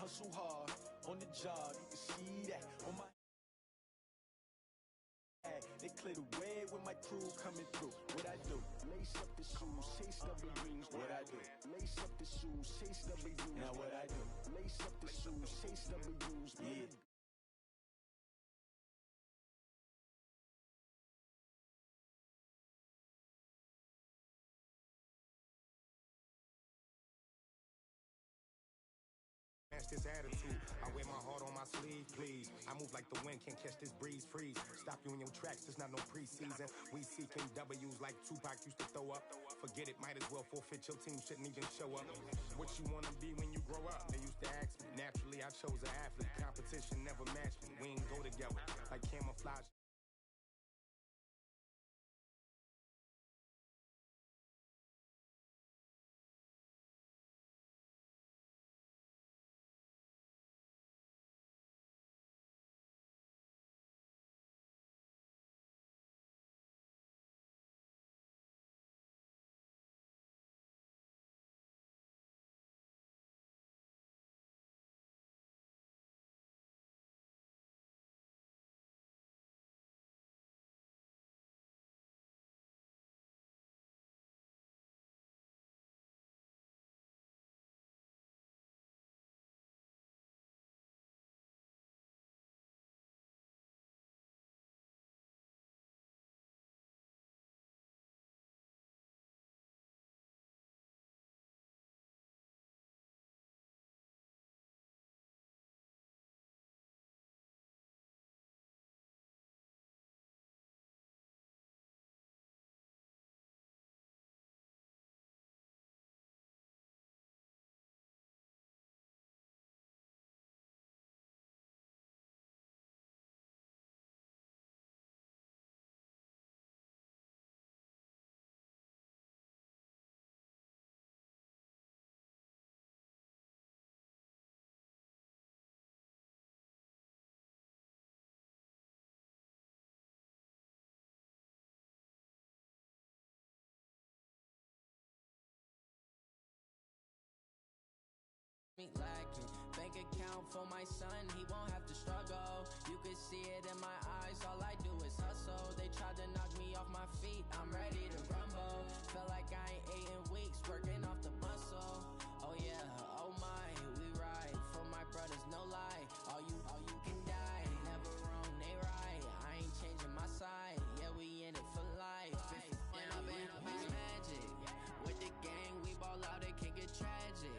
hustle hard on the job. You can see that on my. They clear the way with my crew coming through. What I do? Lace up the shoes, chase double U's. What I do? Lace up the shoes, chase double U's. Now what I do? Lace up the shoes, chase double U's. Yeah. This attitude, I wear my heart on my sleeve, please. I move like the wind, can't catch this breeze, freeze. Stop you in your tracks, there's not no preseason. We seeking W's like Tupac used to throw up. Forget it, might as well forfeit, your team shouldn't even show up. What you wanna be when you grow up? They used to ask me. Naturally, I chose an athlete. Competition never matched me. We ain't go together like camouflage. Lacking. Bank account for my son, he won't have to struggle. You can see it in my eyes, all I do is hustle. They tried to knock me off my feet, I'm ready to rumble. Feel like I ain't ate in weeks, working off the muscle. Oh yeah, oh my, we ride for my brothers, no lie. All you can die, never wrong, they right. I ain't changing my side, yeah, we in it for life. I've been magic. With the gang, we ball out, it can get tragic.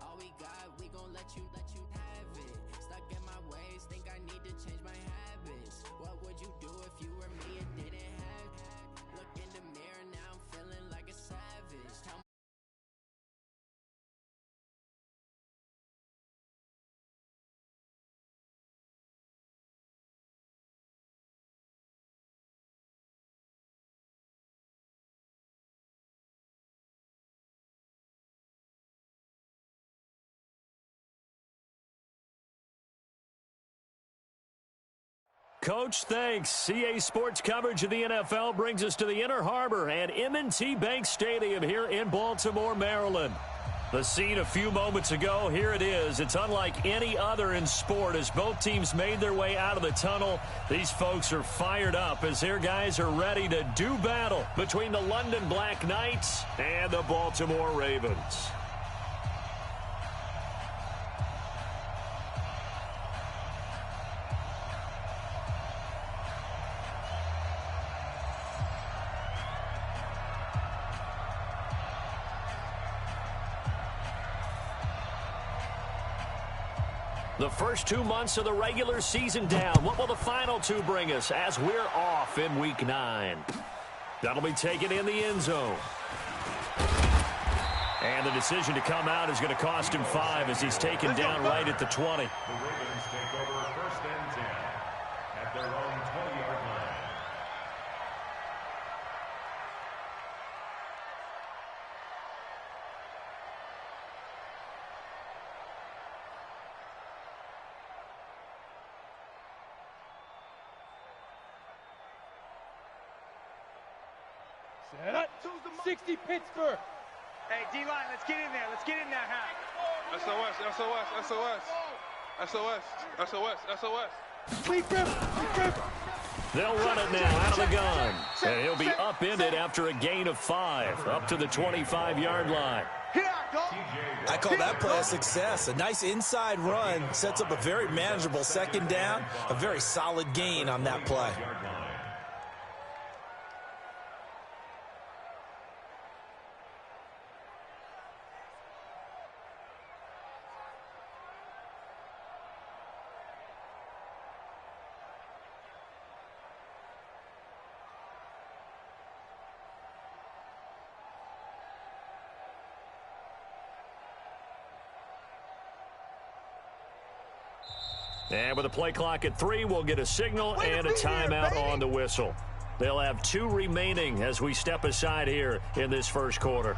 All we got, we gon' let you have it. Stuck in my ways, think I need to change my habits. What would you do if you were me and didn't have it? Look in the mirror, now I'm feeling like a savage. Tell me Coach, thanks. CA Sports coverage of the NFL brings us to the Inner Harbor at M&T Bank Stadium here in Baltimore, Maryland. The scene a few moments ago, here it is. It's unlike any other in sport as both teams made their way out of the tunnel. These folks are fired up as their guys are ready to do battle between the London Black Knights and the Baltimore Ravens. The first 2 months of the regular season down. What will the final two bring us as we're off in Week 9? That'll be taken in the end zone. And the decision to come out is going to cost him 5 as he's taken down right at the 20. The Ravens take over 1st and 10 at their own 20-yard line. Set up. 60 Pittsburgh. Hey, D-line, let's get in there. Let's get in there, huh? SOS, SOS, SOS. SOS, SOS, SOS. Sleep grip, They'll run it now out of the gun. And he'll be upended after a gain of 5, up to the 25-yard line. I call that play a success. A nice inside run sets up a very manageable second down, a very solid gain on that play. And with a play clock at 3, we'll get a signal and a timeout on the whistle. They'll have 2 remaining as we step aside here in this first quarter.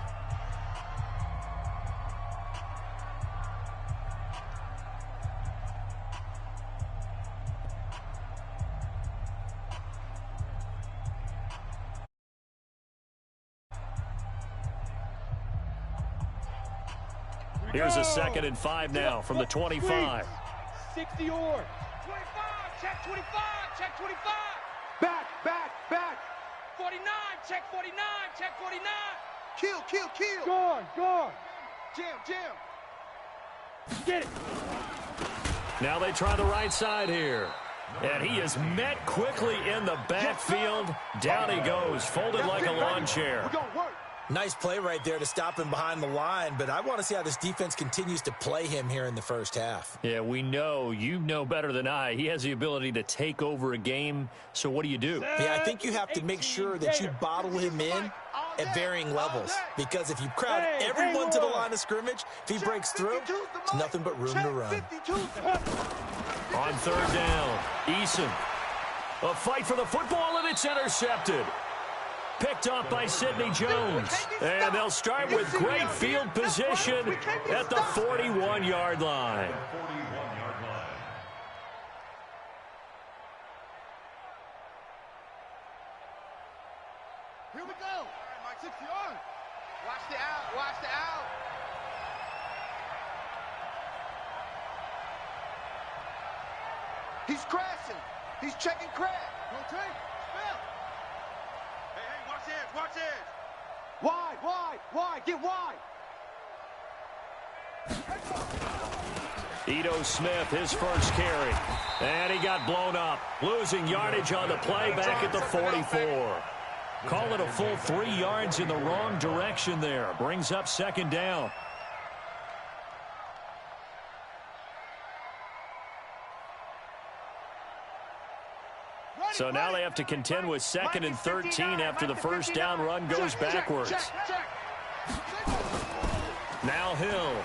Here's a 2nd and 5 now from the 25. 60 or 25, check 25, check 25. back. 49, check 49, check 49. Kill. Guard. Jam. Get it. Now they try the right side here. And he is met quickly in the backfield. Down he goes, folded like a lawn chair. We're going to work. Nice play right there to stop him behind the line, but I want to see how this defense continues to play him here in the first half. Yeah, we know. You know better than I. He has the ability to take over a game, so what do you do? Yeah, I think you have to make sure that you bottle him in at varying levels, because if you crowd everyone to the line of scrimmage, if he breaks through, it's nothing but room to run. On 3rd down, Eason. A fight for the football, and it's intercepted. Picked off by Sidney Jones. And they'll start with great field position at the 41-yard line. Here we go. Mike, 60 yards. Watch the out. He's crashing. He's checking crash. Rotate. Spell. Hey, watch edge. Wide. Get wide. Ito Smith, his first carry. And he got blown up. Losing yardage on the play back at the 44. Call it a full 3 yards in the wrong direction there. Brings up 2nd down. So now they have to contend with 2nd and 13 after the first down run goes backwards. Now Hill.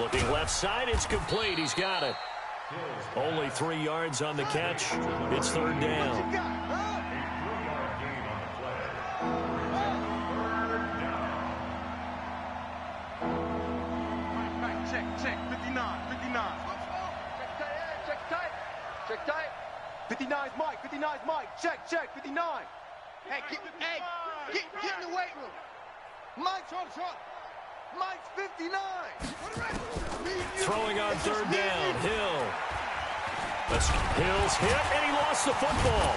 Looking left side, it's complete. He's got it. Only 3 yards on the catch. It's 3rd down. Check. 59. Check tight. 59's Mike. Check. 59. Hey, get in the weight room. Mike's 59. Throwing on 3rd down. Hill. Hill's hit, and he lost the football.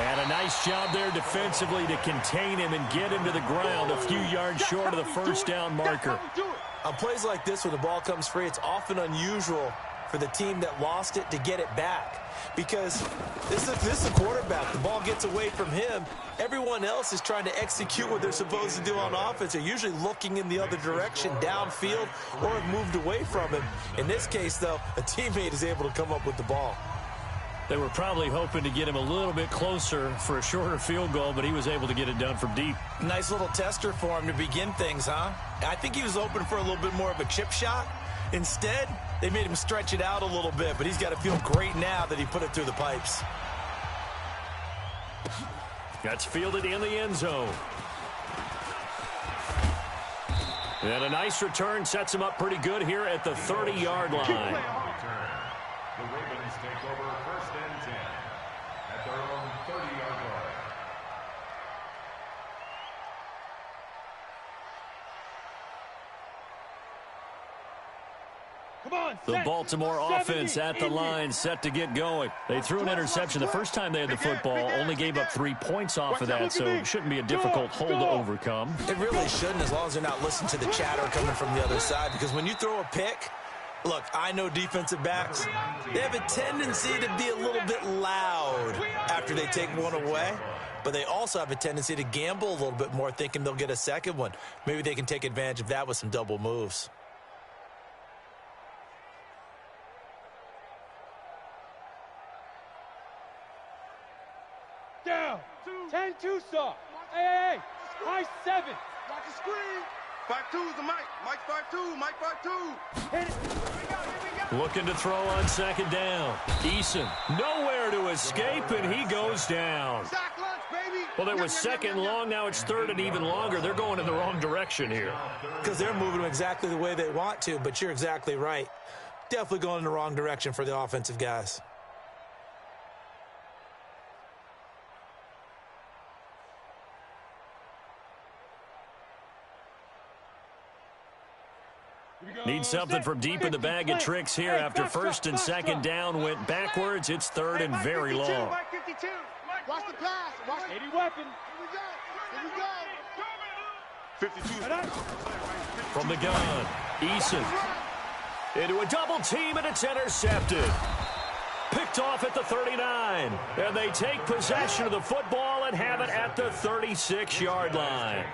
And a nice job there defensively to contain him and get him to the ground a few yards short of the first down marker. On plays like this, when the ball comes free, it's often unusual for the team that lost it to get it back, because this is the quarterback. The ball gets away from him. Everyone else is trying to execute what they're supposed to do on offense. They're usually looking in the other direction, downfield, or have moved away from him. In this case, though, a teammate is able to come up with the ball. They were probably hoping to get him a little bit closer for a shorter field goal, but he was able to get it done from deep. Nice little tester for him to begin things, huh? I think he was hoping for a little bit more of a chip shot. Instead, they made him stretch it out a little bit, but he's got to feel great now that he put it through the pipes. That's fielded in the end zone. And a nice return sets him up pretty good here at the 30-yard line. The Ravens take over 1st and 10 at their own 30-yard line. The Baltimore offense at the line, set to get going. They threw an interception the first time they had the football, only gave up 3 points off of that, so it shouldn't be a difficult hole to overcome. It really shouldn't, as long as they're not listening to the chatter coming from the other side, because when you throw a pick, look, I know defensive backs, they have a tendency to be a little bit loud after they take one away, but they also have a tendency to gamble a little bit more, thinking they'll get a second one. Maybe they can take advantage of that with some double moves. Down. 10-2 saw. Hey, high 7. Watch the screen. 5-2 is the Mike. Mike 5-2. Mike 5-2. Hit it. Looking to throw on second down. Eason, nowhere to escape, and he goes down. Sack lunch, baby. Well, it was second long. Now it's third and even longer. They're going in the wrong direction here. Because they're moving them exactly the way they want to, but you're exactly right. Definitely going in the wrong direction for the offensive guys. Need something from deep in the bag of tricks here after first and second down went backwards. It's third and very long. Mike 52. Watch the pass. Watch 80 weapon. Here we go. 52. From the gun, Eason into a double team, and it's intercepted. Picked off at the 39, and they take possession of the football and have it at the 36-yard line.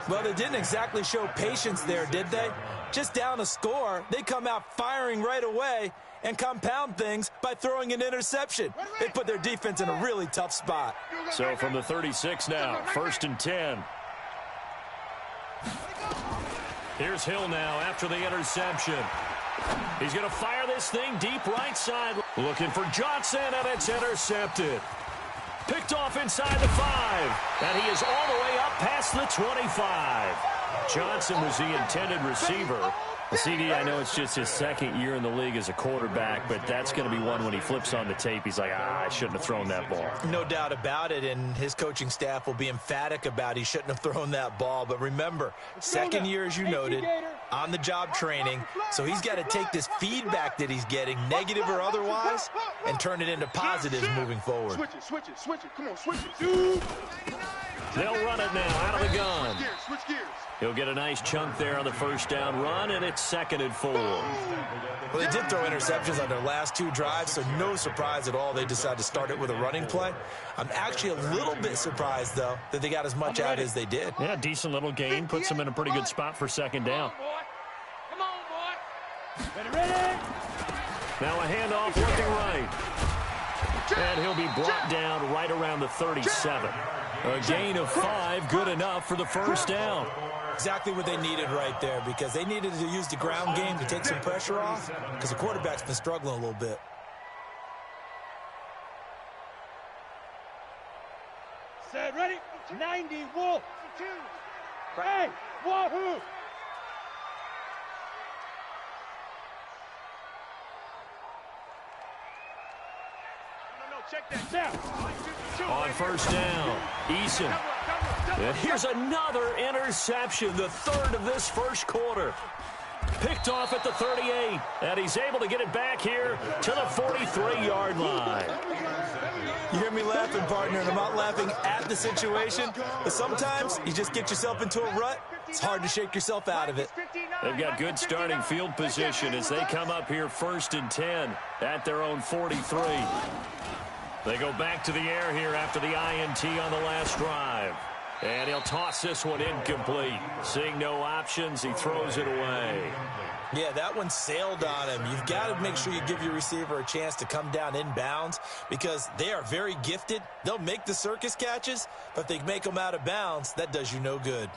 Well, they didn't exactly show patience there, did they? Just down a score, they come out firing right away and compound things by throwing an interception. They put their defense in a really tough spot. So from the 36 now, first and 10. Here's Hill now after the interception. He's going to fire this thing deep right side. Looking for Johnson, and it's intercepted. Picked off inside the 5, and he is all the way up past the 25. Johnson was the intended receiver. CD, I know it's just his second year in the league as a quarterback, but that's going to be one when he flips on the tape. He's like, I shouldn't have thrown that ball. No doubt about it, and his coaching staff will be emphatic about he shouldn't have thrown that ball. But remember, second year, as you noted, on-the-job training, so he's got to take this feedback that he's getting, negative or otherwise, and turn it into positives moving forward. Switch it. Come on, switch it. They'll run it now out of the gun. Switch gears. He'll get a nice chunk there on the first down run, and it's second and 4. Well, they did throw interceptions on their last 2 drives, so no surprise at all they decided to start it with a running play. I'm actually a little bit surprised, though, that they got as much out as they did. Yeah, decent little gain. Puts them in a pretty good spot for second down. Come on, boy. Ready. Now a handoff looking right. And he'll be brought down right around the 37. A gain of 5, good enough for the first down. Exactly what they needed right there, because they needed to use the ground game to take some pressure off, because the quarterback's been struggling a little bit. Set, ready. 90, Wolf. Hey, Wahoo. Check that Down. On first down, Eason. And here's another interception, the third of this first quarter. Picked off at the 38, and he's able to get it back here to the 43-yard line. You hear me laughing, partner, and I'm not laughing at the situation, but sometimes you just get yourself into a rut. It's hard to shake yourself out of it. They've got good starting field position as they come up here first and 10 at their own 43. They go back to the air here after the INT on the last drive. And he'll toss this one incomplete. Seeing no options, he throws it away. Yeah, that one sailed on him. You've got to make sure you give your receiver a chance to come down inbounds, because they are very gifted. They'll make the circus catches, but if they make them out of bounds, that does you no good.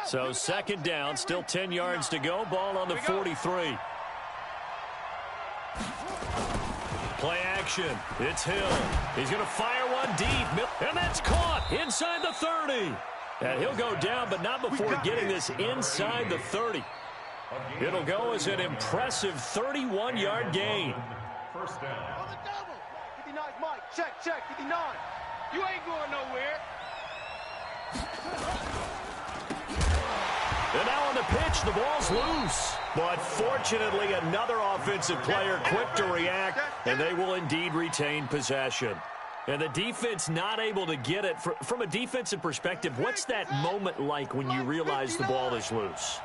So second down, still 10 yards to go. Ball on the 43. Play action. It's Hill. He's going to fire one deep. And that's caught inside the 30. And he'll go down, but not before getting this inside the 30. It'll go as an impressive 31-yard gain. First down. On the double. 59's Mike. Check. 59. You ain't going nowhere. catch. The ball's loose. But fortunately, another offensive player quick to react, and they will indeed retain possession. And the defense not able to get it. From a defensive perspective, what's that moment like when you realize the ball is loose?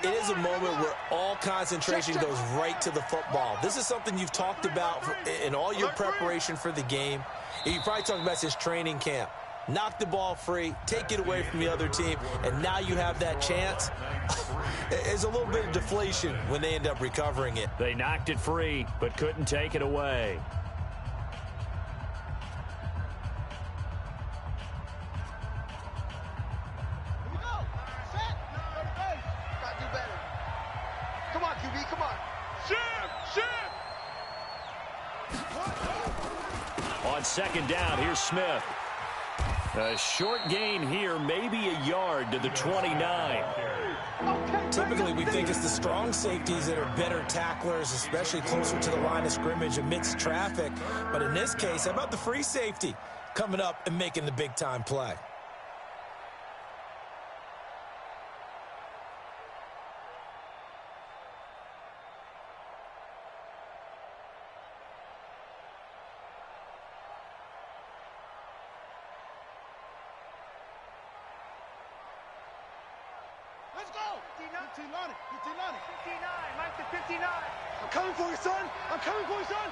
It is a moment where all concentration goes right to the football. This is something you've talked about in all your preparation for the game. And you probably talked about since training camp. Knock the ball free, take it away from the other team, and now you have that chance. There's a little bit of deflation when they end up recovering it. They knocked it free, but couldn't take it away. On second down, here's Smith. A short gain here, maybe a yard to the 29. Typically, we think it's the strong safeties that are better tacklers, especially closer to the line of scrimmage amidst traffic. But in this case, how about the free safety coming up and making the big-time play? Let's go! 59, Mike to 59. I'm coming for you, son. I'm coming for you, son.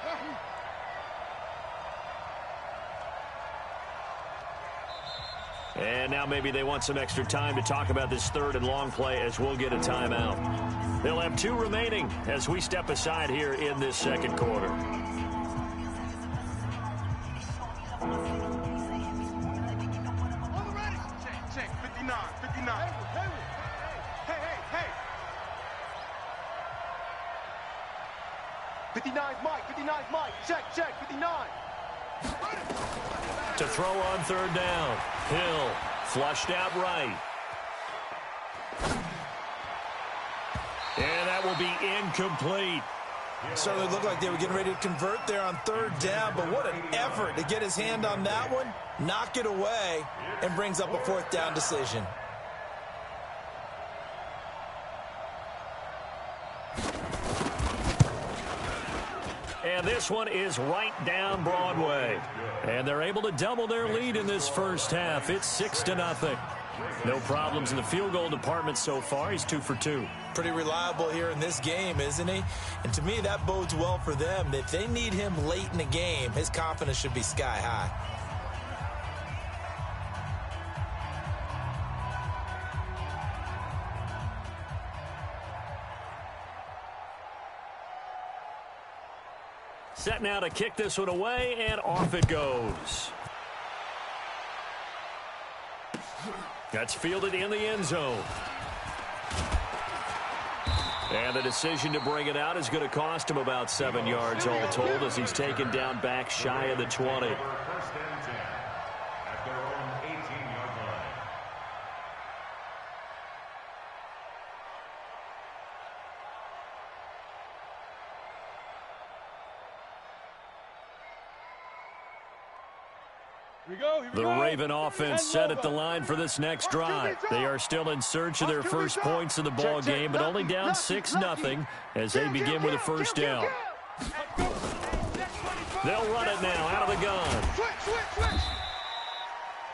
And now maybe they want some extra time to talk about this third and long play as we'll get a timeout. They'll have 2 remaining as we step aside here in this second quarter. On the ready. Check. 59. Hey. 59's Mike. Check. 59. To throw on third down. Hill flushed out right. And that will be incomplete. Certainly looked like they were getting ready to convert there on third down, but what an effort to get his hand on that one, knock it away, and brings up a fourth down decision. And this one is right down Broadway. And they're able to double their lead in this first half. It's 6-0. No problems in the field goal department so far. He's 2 for 2. Pretty reliable here in this game, isn't he? And to me, that bodes well for them. If they need him late in the game, his confidence should be sky high. Set now to kick this one away, and off it goes. That's fielded in the end zone. And the decision to bring it out is going to cost him about 7 yards all told as he's taken down back shy of the 20. First and 10 at their own 18-yard line. The Raven offense set at the line for this next drive. They are still in search of their first points of the ball game, but only down 6-0 as they begin with a first down. They'll run it now out of the gun.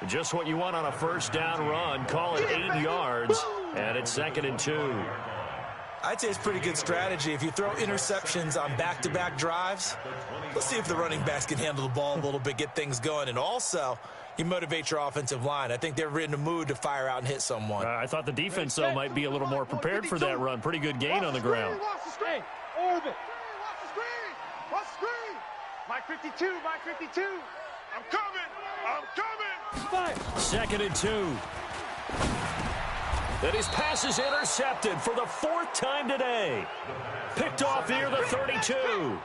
Just what you want on a first down run. Call it 8 yards, and it's 2nd and 2. I'd say it's pretty good strategy. If you throw interceptions on back-to-back drives, let's see if the running backs can handle the ball a little bit, get things going, and also you motivate your offensive line. I think they're in the mood to fire out and hit someone. I thought the defense, though, might be a little more prepared for that run. Pretty good gain on the ground. Hey, orbit. Watch the screen. Mike 52. I'm coming. 2nd and 2. And his pass is intercepted for the 4th time today. Picked off near the 32.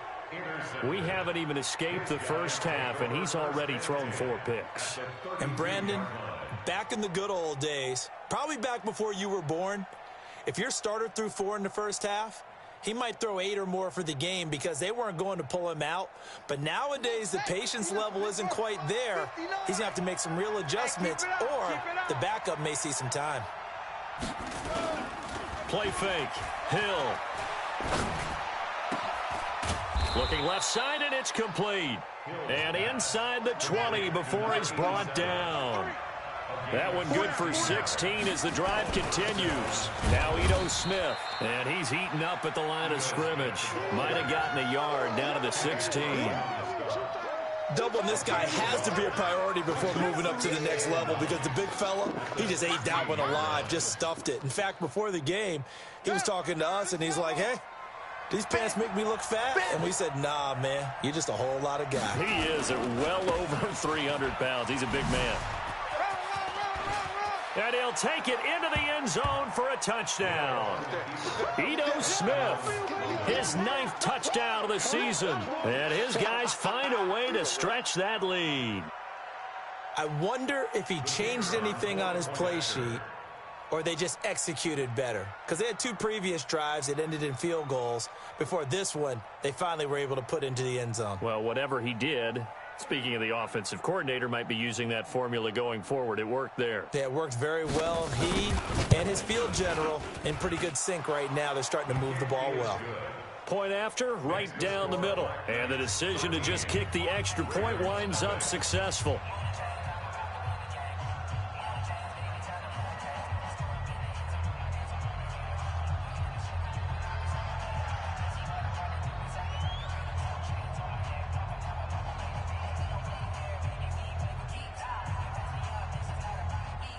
We haven't even escaped the first half, and he's already thrown 4 picks. And Brandon, back in the good old days, probably back before you were born, if your starter threw 4 in the first half, he might throw 8 or more for the game because they weren't going to pull him out. But nowadays, the patience level isn't quite there. He's going to have to make some real adjustments, or the backup may see some time. play fake. Hill. Looking left side, and it's complete. And inside the 20 before he's brought down. That one good for 16 as the drive continues. Now Ito Smith, and he's heating up at the line of scrimmage. Might have gotten a yard down to the 16. Doubling this guy has to be a priority before moving up to the next level because the big fella, he just ate that one alive, just stuffed it. In fact, before the game, he was talking to us, and he's like, hey, these pants make me look fat? And we said, nah, man, you're just a whole lot of guy. He is at well over 300 pounds. He's a big man. And he'll take it into the end zone for a touchdown. Ito Smith, his 9th touchdown of the season. And his guys find a way to stretch that lead. I wonder if he changed anything on his play sheet or they just executed better. Because they had 2 previous drives that ended in field goals. Before this one, they finally were able to put into the end zone. Well, whatever he did, speaking of the offensive coordinator, might be using that formula going forward. It worked there. Yeah, it worked very well. He and his field general in pretty good sync right now. They're starting to move the ball well. Point after, right down the middle. And the decision to just kick the extra point winds up successful.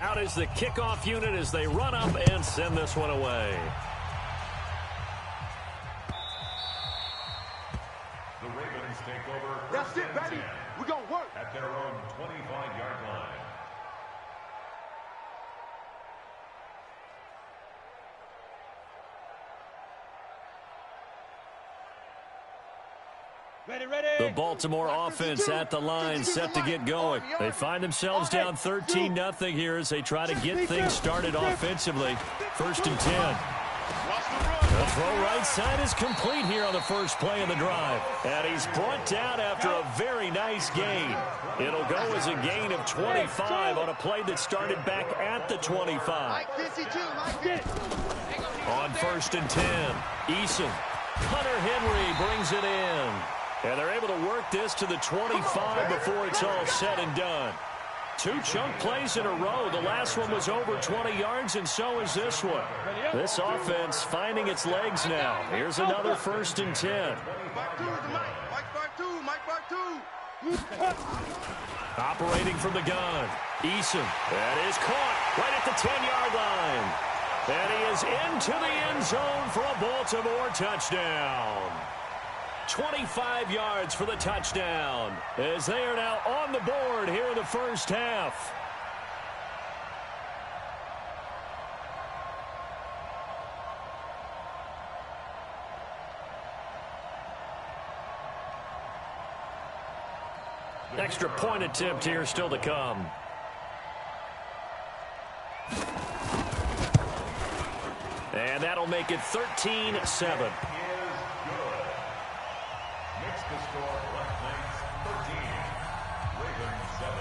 Out is the kickoff unit as they run up and send this one away. The Ravens take over. That's it, baby. We're going to work. At their own 25-yard line. The Baltimore offense at the line, set to get going. They find themselves down 13-0 here as they try to get things started offensively. 1st and 10. The throw right side is complete here on the first play of the drive. And he's brought down after a very nice gain. It'll go as a gain of 25 on a play that started back at the 25. On 1st and 10, Eason. Hunter Henry brings it in. And they're able to work this to the 25 before it's all said and done. 2 chunk plays in a row. The last one was over 20 yards, and so is this one. This offense finding its legs now. Here's another 1st and 10. Operating from the gun. Eason. That is caught right at the 10-yard line. And he is into the end zone for a Baltimore touchdown. 25 yards for the touchdown as they are now on the board here in the first half. Extra point attempt here still to come. And that'll make it 13-7. The score, Black Knights 13, Ravens 7.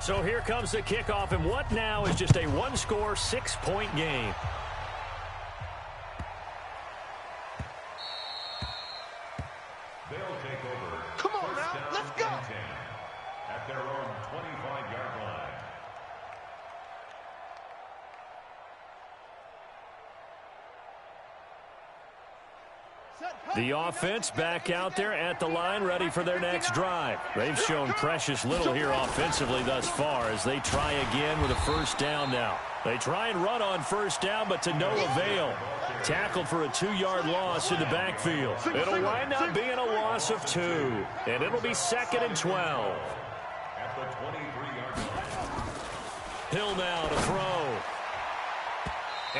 So here comes the kickoff, and what now is just a 1-score, 6-point game. They'll take over. Come on now, let's go. 10 at their own 25-yard line. The offense back out there at the line, ready for their next drive. They've shown precious little here offensively thus far as they try again with a 1st down now. They try and run on 1st down, but to no avail. Tackled for a 2-yard loss in the backfield. It'll wind up being a loss of 2, and it'll be 2nd and 12. At the 23-yard line. Hill now to throw.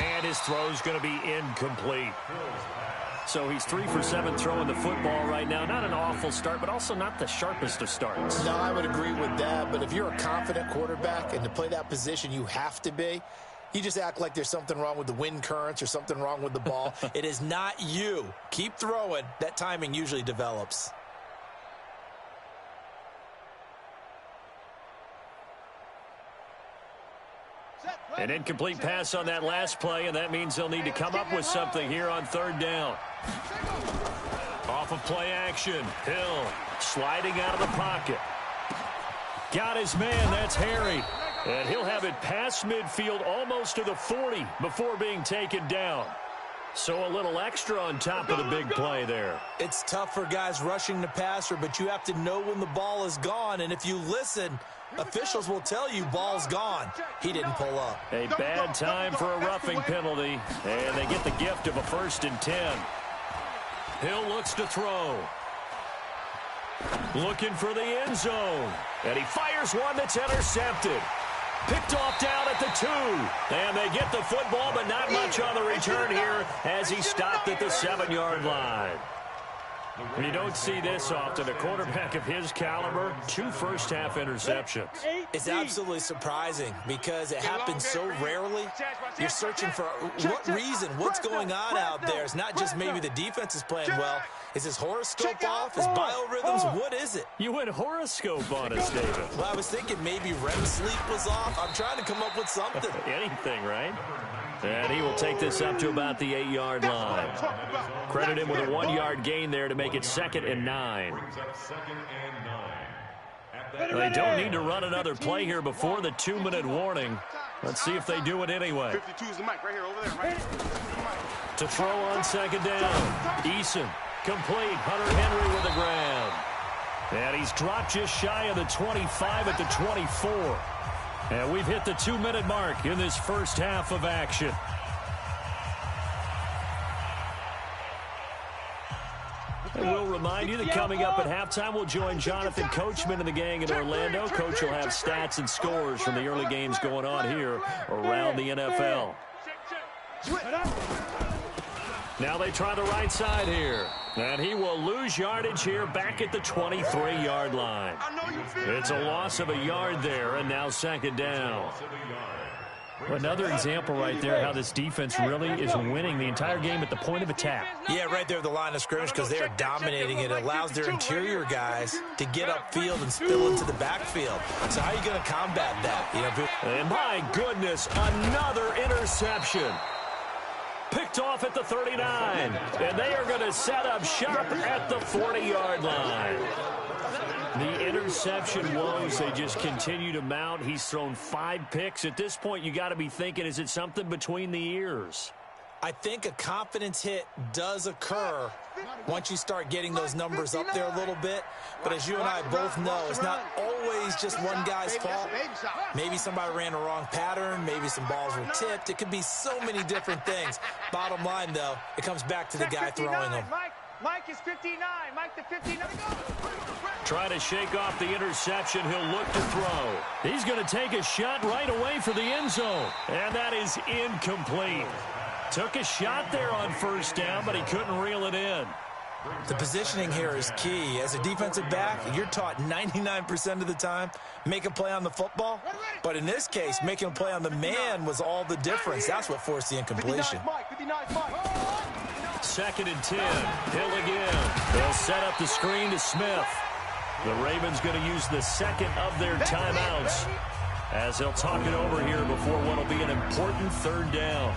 And his throw's going to be incomplete. Hill's pass So he's 3 for 7 throwing the football right now. Not an awful start, but also not the sharpest of starts. No, I would agree with that. But if you're a confident quarterback and to play that position, you have to be. You just act like there's something wrong with the wind currents or something wrong with the ball. It is not you. Keep throwing. That timing usually develops. An incomplete pass on that last play, and that means they'll need to come up with something here on 3rd down. Off of play action. Hill sliding out of the pocket. Got his man. That's Harry. And he'll have it past midfield almost to the 40 before being taken down. So a little extra on top of the big play there. It's tough for guys rushing the passer, but you have to know when the ball is gone. And if you listen, officials will tell you ball's gone. He didn't pull up. A bad time for a roughing penalty. And they get the gift of a 1st and 10. Hill looks to throw. Looking for the end zone. And he fires one that's intercepted. Picked off down at the 2. And they get the football, but not much on the return here as he stopped at the 7-yard line. You don't see this often. A quarterback of his caliber, 2 first-half interceptions. It's absolutely surprising because it happens so rarely. You're searching for what reason, what's going on out there. It's not just maybe the defense is playing well. Is his horoscope off? His biorhythms? What is it? You went horoscope on us, David. Well, I was thinking maybe REM sleep was off. I'm trying to come up with something. Anything, right? And he will take this up to about the 8-yard line. Credit him with a 1-yard gain there to make it 2nd and 9. They don't need to run another play here before the 2-minute warning. Let's see if they do it anyway. 52 is the mic right here, over there, right? To throw on 2nd down. Eason complete. Hunter Henry with a grab. And he's dropped just shy of the 25 at the 24. And we've hit the 2-minute mark in this first half of action. And we'll remind you that coming up at halftime, we'll join Jonathan Coachman and the gang in Orlando. Coach will have stats and scores from the early games going on here around the NFL. Now they try the right side here. And he will lose yardage here back at the 23-yard line. It's a loss of a yard there, and now 2nd down. Another example right there how this defense really is winning the entire game at the point of attack. Yeah, right there at the line of scrimmage because they are dominating it. It allows their interior guys to get upfield and spill into the backfield. So how are you going to combat that? And my goodness, another interception. Picked off at the 39. And they are going to set up shop at the 40-yard line. The interception woes, they just continue to mount. He's thrown 5 picks. At this point, you got to be thinking, is it something between the ears? I think a confidence hit does occur once you start getting those numbers up there a little bit. But as you and I both know, it's not always just one guy's fault. Maybe somebody ran a wrong pattern. Maybe some balls were tipped. It could be so many different things. Bottom line, though, it comes back to the guy throwing them. Mike is 59. Mike the 59. Try to shake off the interception. He'll look to throw. He's going to take a shot right away for the end zone. And that is incomplete. Took a shot there on 1st down, but he couldn't reel it in. The positioning here is key. As a defensive back, you're taught 99% of the time, make a play on the football. But in this case, making a play on the man was all the difference. That's what forced the incompletion. 2nd and 10. Hill again. They'll set up the screen to Smith. The Ravens going to use the 2nd of their timeouts as they'll talk it over here before what will be an important 3rd down.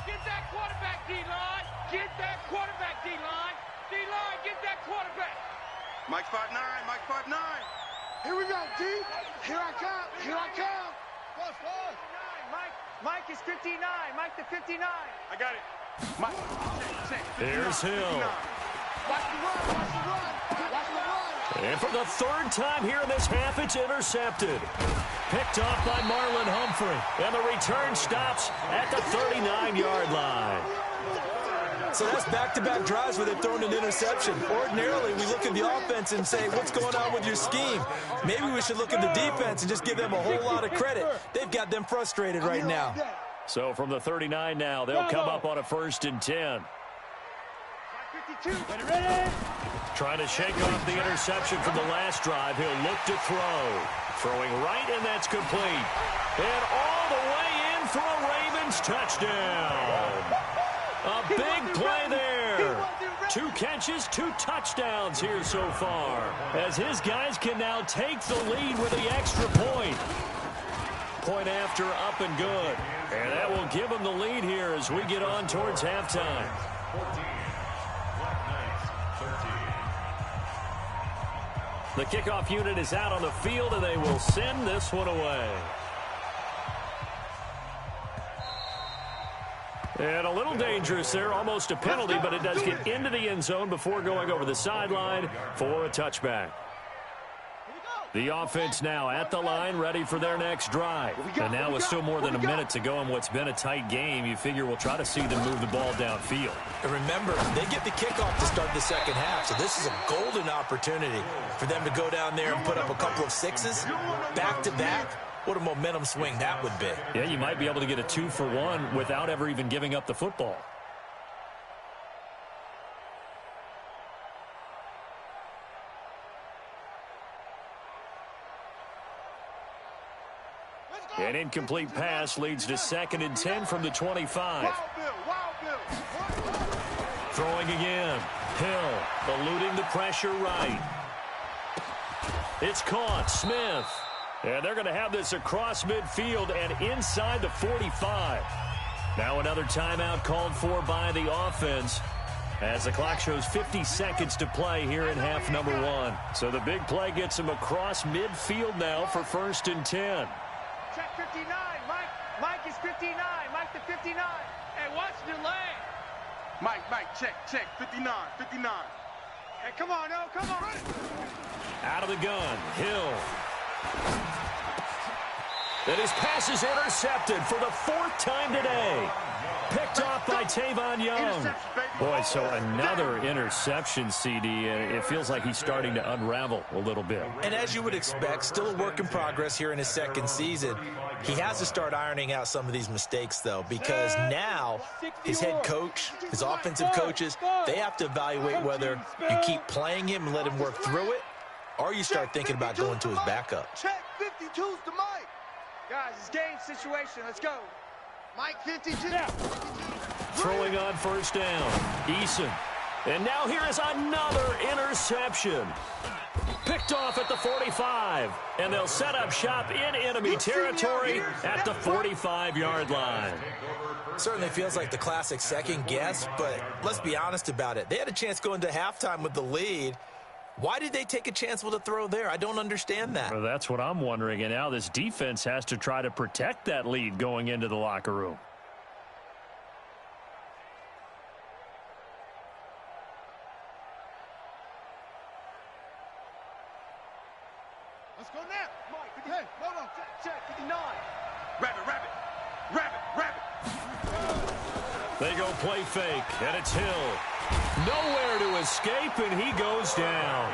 Get that quarterback, D-line. Get that quarterback, D-line. D-line, get that quarterback. Mike 5'9", Mike 5'9". Here we go, D. Here I come, here I come. Mike is 59, Mike the 59. I got it. Mike, check. Here's Hill. Watch the run, watch the run, watch the run. And for the 3rd time here in this half, it's intercepted. Picked off by Marlon Humphrey. Humphrey. And the return stops at the 39-yard line. So that's back-to-back drives where they've thrown an interception. Ordinarily, we look at the offense and say, what's going on with your scheme? Maybe we should look at the defense and just give them a whole lot of credit. They've got them frustrated right now. So from the 39 now, they'll come up on a 1st and 10. Trying to shake off the interception from the last drive. He'll look to throw. Throwing right, and that's complete. And all the way in for a Ravens touchdown. A big play there. 2 catches, 2 touchdowns here so far, as his guys can now take the lead with the extra point. Point after, up and good. And that will give them the lead here as we get on towards halftime. 14, Black Knights, 13. The kickoff unit is out on the field, and they will send this one away. And a little dangerous there, almost a penalty, but it does get into the end zone before going over the sideline for a touchback. The offense now at the line, ready for their next drive. And now with still more than a minute to go in what's been a tight game, you figure we'll try to see them move the ball downfield. And remember, they get the kickoff to start the second half, so this is a golden opportunity for them to go down there and put up a couple of 6s back-to-back. What a momentum swing that would be. Yeah, you might be able to get a 2-for-1 without ever even giving up the football. An incomplete pass leads to 2nd and 10 from the 25. Throwing again. Hill eluding the pressure right. It's caught. Smith. And they're going to have this across midfield and inside the 45. Now another timeout called for by the offense as the clock shows 50 seconds to play here in half number 1. So the big play gets them across midfield now for 1st and 10. Check 59. Mike is 59. Mike to 59. Hey, watch the delay. Mike, check. 59. Hey, come on, no, come on. Out of the gun. Hill. And his pass is intercepted for the 4th time today. Picked off by Tavon Young. Boy, so another interception, CD, and it feels like he's starting to unravel a little bit. And as you would expect, still a work in progress here in his 2nd season. He has to start ironing out some of these mistakes, though, because now his head coach, his offensive coaches, they have to evaluate whether you keep playing him and let him work through it, or you start thinking about going to his backup. Check 52's to Mike. Guys, it's game situation. Let's go. Mike 52. Throwing on 1st down. Eason. And now here is another interception. Picked off at the 45. And they'll set up shop in enemy territory at the 45-yard line. Certainly feels like the classic second guess, but let's be honest about it. They had a chance going to halftime with the lead. Why did they take a chance with a throw there? I don't understand that. Well, that's what I'm wondering. And now this defense has to try to protect that lead going into the locker room. Let's go now. Mike, hey, no, check 59. Rabbit. They go play fake, and it's Hill. Nowhere to escape, and he goes down.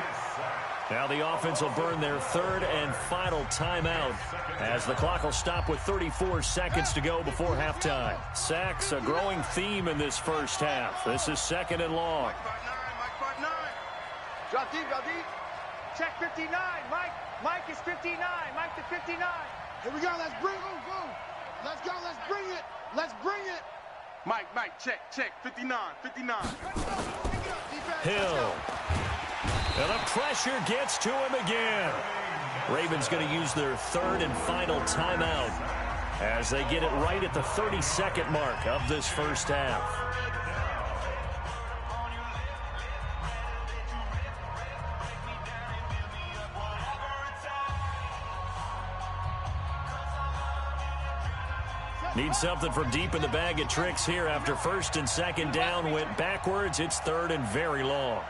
Now the offense will burn their 3rd and final timeout as the clock will stop with 34 seconds to go before halftime. Sacks, a growing theme in this first half. This is 2nd and long. Mike 5'9". Drop deep. Check 59. Mike is 59. Mike to 59. Here we go. Let's bring it. Let's go. Let's bring it. Mike, check 59. Hill. And the pressure gets to him again. Ravens going to use their 3rd and final timeout as they get it right at the 32nd mark of this first half. Need something from deep in the bag of tricks here after 1st and 2nd down went backwards. It's 3rd and very long.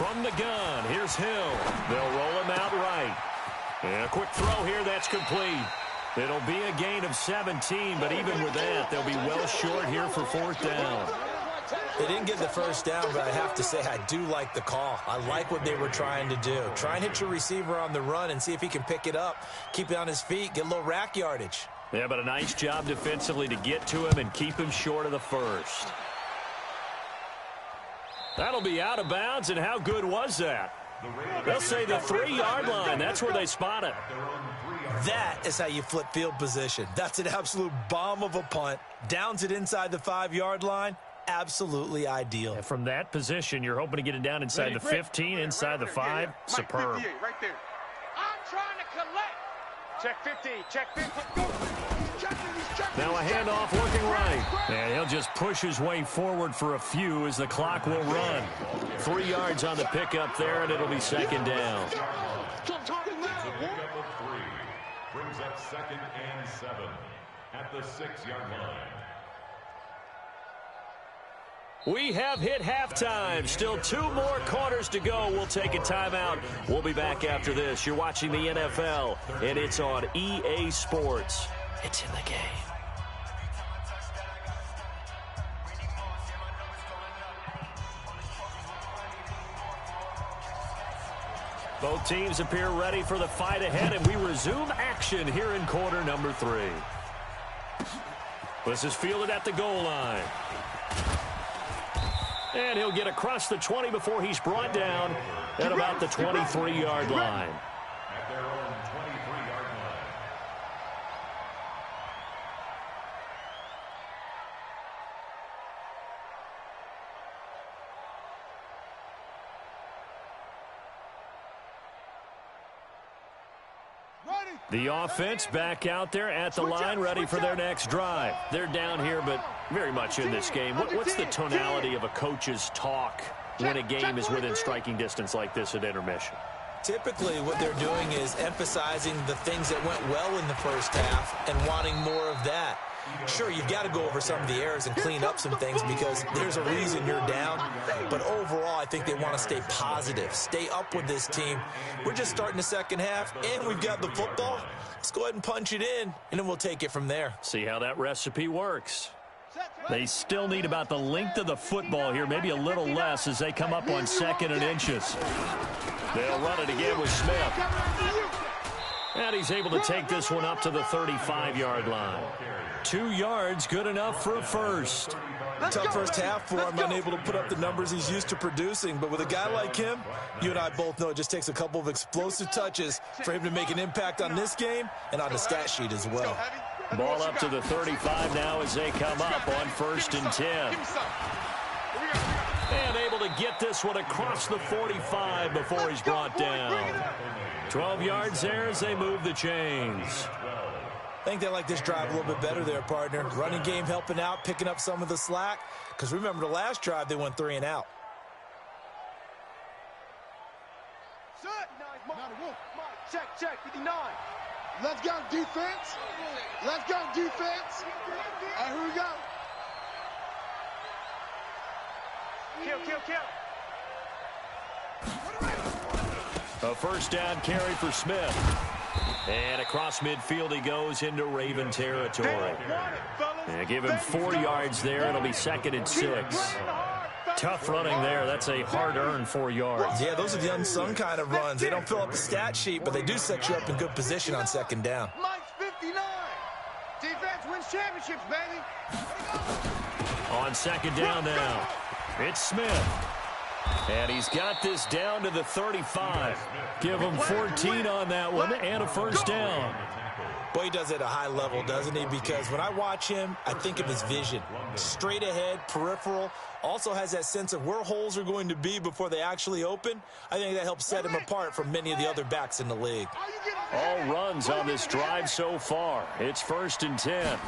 from the gun. Here's Hill. They'll roll him out right. And a quick throw here. That's complete. It'll be a gain of 17, but even with that, they'll be well short here for fourth down. They didn't get the first down, but I have to say I do like the call. I like what they were trying to do. Try and hit your receiver on the run and see if he can pick it up, keep it on his feet, get a little rack yardage. Yeah, but a nice job defensively to get to him and keep him short of the first. That'll be out of bounds, and how good was that? They'll say the 3-yard line. That's where they spot it. That is how you flip field position. That's an absolute bomb of a punt. Downs it inside the 5-yard line. Absolutely ideal. And from that position, you're hoping to get it down inside the 15, inside the 5. Superb. Right there. I'm trying to collect. Check 15. Check 15. Go. Now a handoff looking right. And he'll just push his way forward for a few as the clock will run. 3 yards on the pickup there, and it'll be second down. The pickup of 3 brings up 2nd and 7 at the 6-yard line. We have hit halftime. Still 2 more quarters to go. We'll take a timeout. We'll be back after this. You're watching the NFL, and it's on EA Sports. It's in the game. Both teams appear ready for the fight ahead, and we resume action here in quarter number 3. This is fielded at the goal line. And he'll get across the 20 before he's brought down at about the 23-yard line. At their own 23-yard line. The offense back out there at the line, ready for their next drive. They're down here, but very much in this game. What's the tonality of a coach's talk when a game is within striking distance like this at intermission? Typically, what they're doing is emphasizing the things that went well in the first half and wanting more of that. Sure, you've got to go over some of the errors and clean up some things because there's a reason you're down. But overall, I think they want to stay positive, stay up with this team. We're just starting the second half, and we've got the football. Let's go ahead and punch it in, and then we'll take it from there. See how that recipe works. They still need about the length of the football here, maybe a little less as they come up on 2nd and inches. They'll run it again with Smith. And he's able to take this one up to the 35-yard line. 2 yards, good enough for a first. Tough first half for him, unable to put up the numbers he's used to producing. But with a guy like him, you and I both know it just takes a couple of explosive touches for him to make an impact on this game and on the stat sheet as well. Ball up to the 35 now as they come up on 1st and 10. And able to get this one across the 45 before he's brought down. 12 yards there as they move the chains. I think they like this drive a little bit better there, partner. Running game helping out, picking up some of the slack. Because remember, the last drive, they went 3 and out. Check, 59. Let's go, defense. Let's go, defense. All right, here we go. Kill. A first down carry for Smith. And across midfield he goes into Raven territory. And give him 4 yards there. It'll be 2nd and 6. Tough running there. That's a hard-earned 4 yards. Yeah, those are the unsung kind of runs. They don't fill up the stat sheet, but they do set you up in good position on 2nd down. Mike's 59. Defense wins championships, baby. On 2nd down now, it's Smith. And he's got this down to the 35. Give him 14 on that one and a first down. Boy, he does it at a high level, doesn't he? Because when I watch him, I think of his vision. Straight ahead, peripheral. Also has that sense of where holes are going to be before they actually open. I think that helps set him apart from many of the other backs in the league. All runs on this drive so far. It's 1st and 10.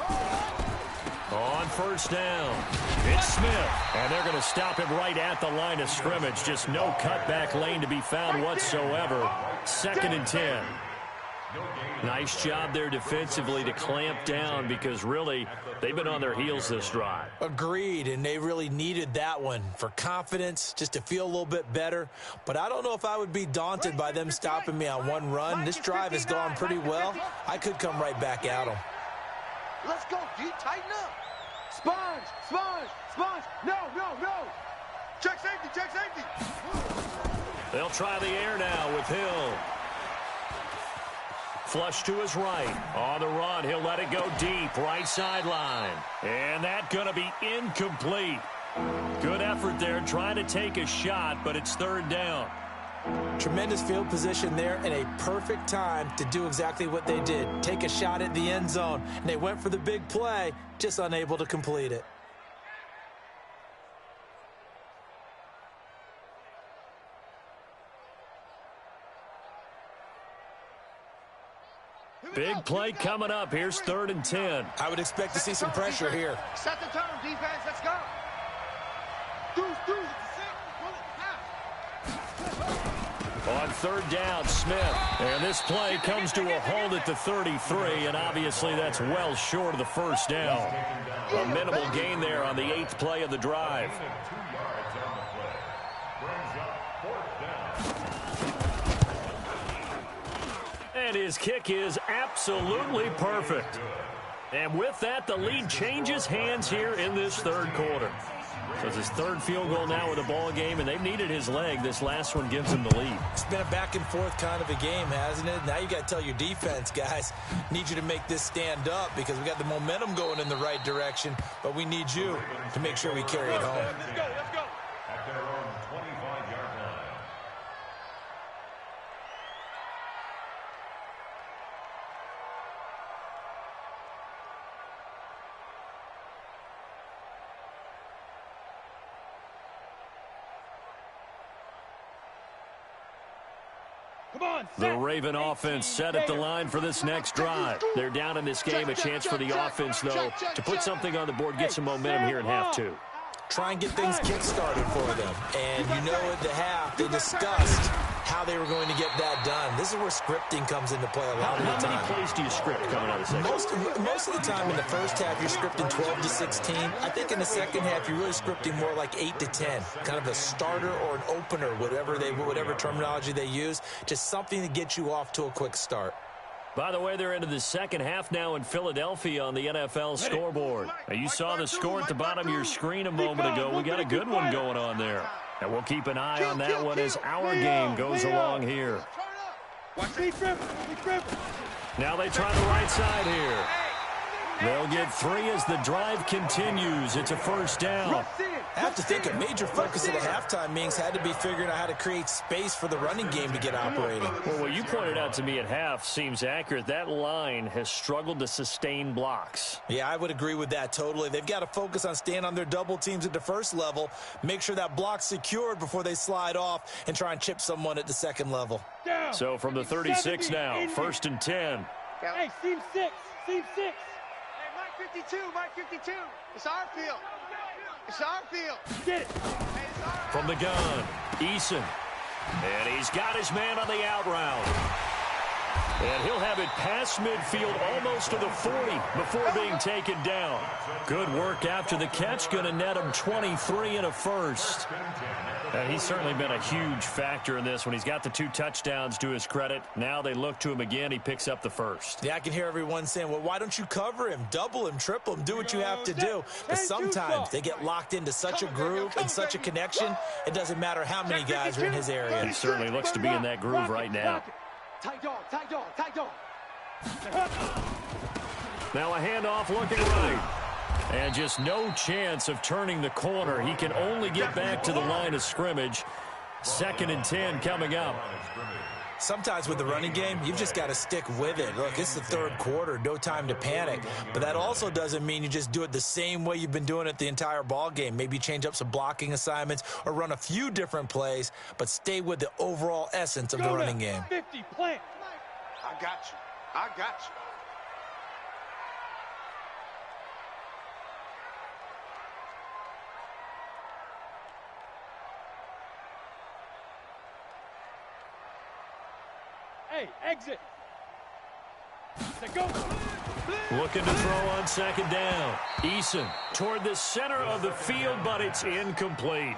On 1st down, it's Smith. And they're going to stop him right at the line of scrimmage. Just no cutback lane to be found whatsoever. 2nd and 10. Nice job there defensively to clamp down because really they've been on their heels this drive. Agreed, and they really needed that one for confidence, just to feel a little bit better. But I don't know if I would be daunted by them stopping me on one run. This drive has gone pretty well. I could come right back at them. Let's go, D. Tighten up. Sponge, sponge, sponge. No, no, no. Check safety, check safety. They'll try the air now with Hill. Flush to his right. On the run, he'll let it go deep, right sideline. And that's going to be incomplete. Good effort there trying to take a shot, but it's third down. Tremendous field position there and a perfect time to do exactly what they did. Take a shot at the end zone. And they went for the big play, just unable to complete it. Big play coming up. Here's 3rd and 10. I would expect to see some pressure here. Set the tone, defense. Let's go. On 3rd down, Smith. And this play comes to a halt at the 33, and obviously that's well short of the first down. A minimal gain there on the 8th play of the drive. And his kick is absolutely perfect. And with that, the lead changes hands here in this 3rd quarter. So it's his 3rd field goal now with the ball game, and they've needed his leg. This last one gives him the lead. It's been a back-and-forth kind of a game, hasn't it? Now you got to tell your defense, guys, need you to make this stand up because we got the momentum going in the right direction, but we need you to make sure we carry it home. Let's go, let's go. At their own 25-yard line. The Raven offense set at the line for this next drive. They're down in this game. A chance for the offense, though, to put something on the board, get some momentum here in half 2. Try and get things kick-started for them. And you know at the half, they discussed how they were going to get that done. This is where scripting comes into play a lot of the time. How many plays do you script coming out of the second? Most of the time in the first half, you're scripting 12 to 16. I think in the second half, you're really scripting more like 8 to 10. Kind of a starter or an opener, whatever terminology they use. Just something to get you off to a quick start. By the way, they're into the second half now in Philadelphia on the NFL scoreboard. Now, you saw the score at the bottom of your screen a moment ago. We got a good one going on there. And we'll keep an eye on that one as our game goes along here. Now they try the right side here. They'll get 3 as the drive continues. It's a first down. I have to think a major focus of the halftime meetings had to be figuring out how to create space for the running game to get operating. Well, what you pointed out to me at half seems accurate. That line has struggled to sustain blocks. Yeah, I would agree with that totally. They've got to focus on staying on their double teams at the first level, make sure that block's secured before they slide off and try and chip someone at the second level. So from the 36 now, 1st and 10. Hey, seam 6, seam 6. Hey, Mike 52, Mike 52. It's our field. It's our field. Get it. Hey, it's our From the gun, Eason. And he's got his man on the out route. And he'll have it past midfield almost to the 40 before being taken down. Good work after the catch. Going to net him 23 and a first. And he's certainly been a huge factor in this when he's got the 2 touchdowns to his credit. Now they look to him again. He picks up the first. Yeah, I can hear everyone saying, well, why don't you cover him, double him, triple him, do what you have to do. But sometimes they get locked into such a groove and such a connection, it doesn't matter how many guys are in his area. He certainly looks to be in that groove right now. Tight dog, tight dog, tight dog. Now a handoff looking right. And just no chance of turning the corner. He can only get back to the line of scrimmage. 2nd and 10 coming up. Sometimes with the running game, you've just got to stick with it. Look, it's the 3rd quarter, no time to panic. But that also doesn't mean you just do it the same way you've been doing it the entire ball game. Maybe change up some blocking assignments or run a few different plays, but stay with the overall essence of the running game. 50, plant. I got you. I got you. Hey, exit. Looking to throw on second down. Eason toward the center of the field, but it's incomplete.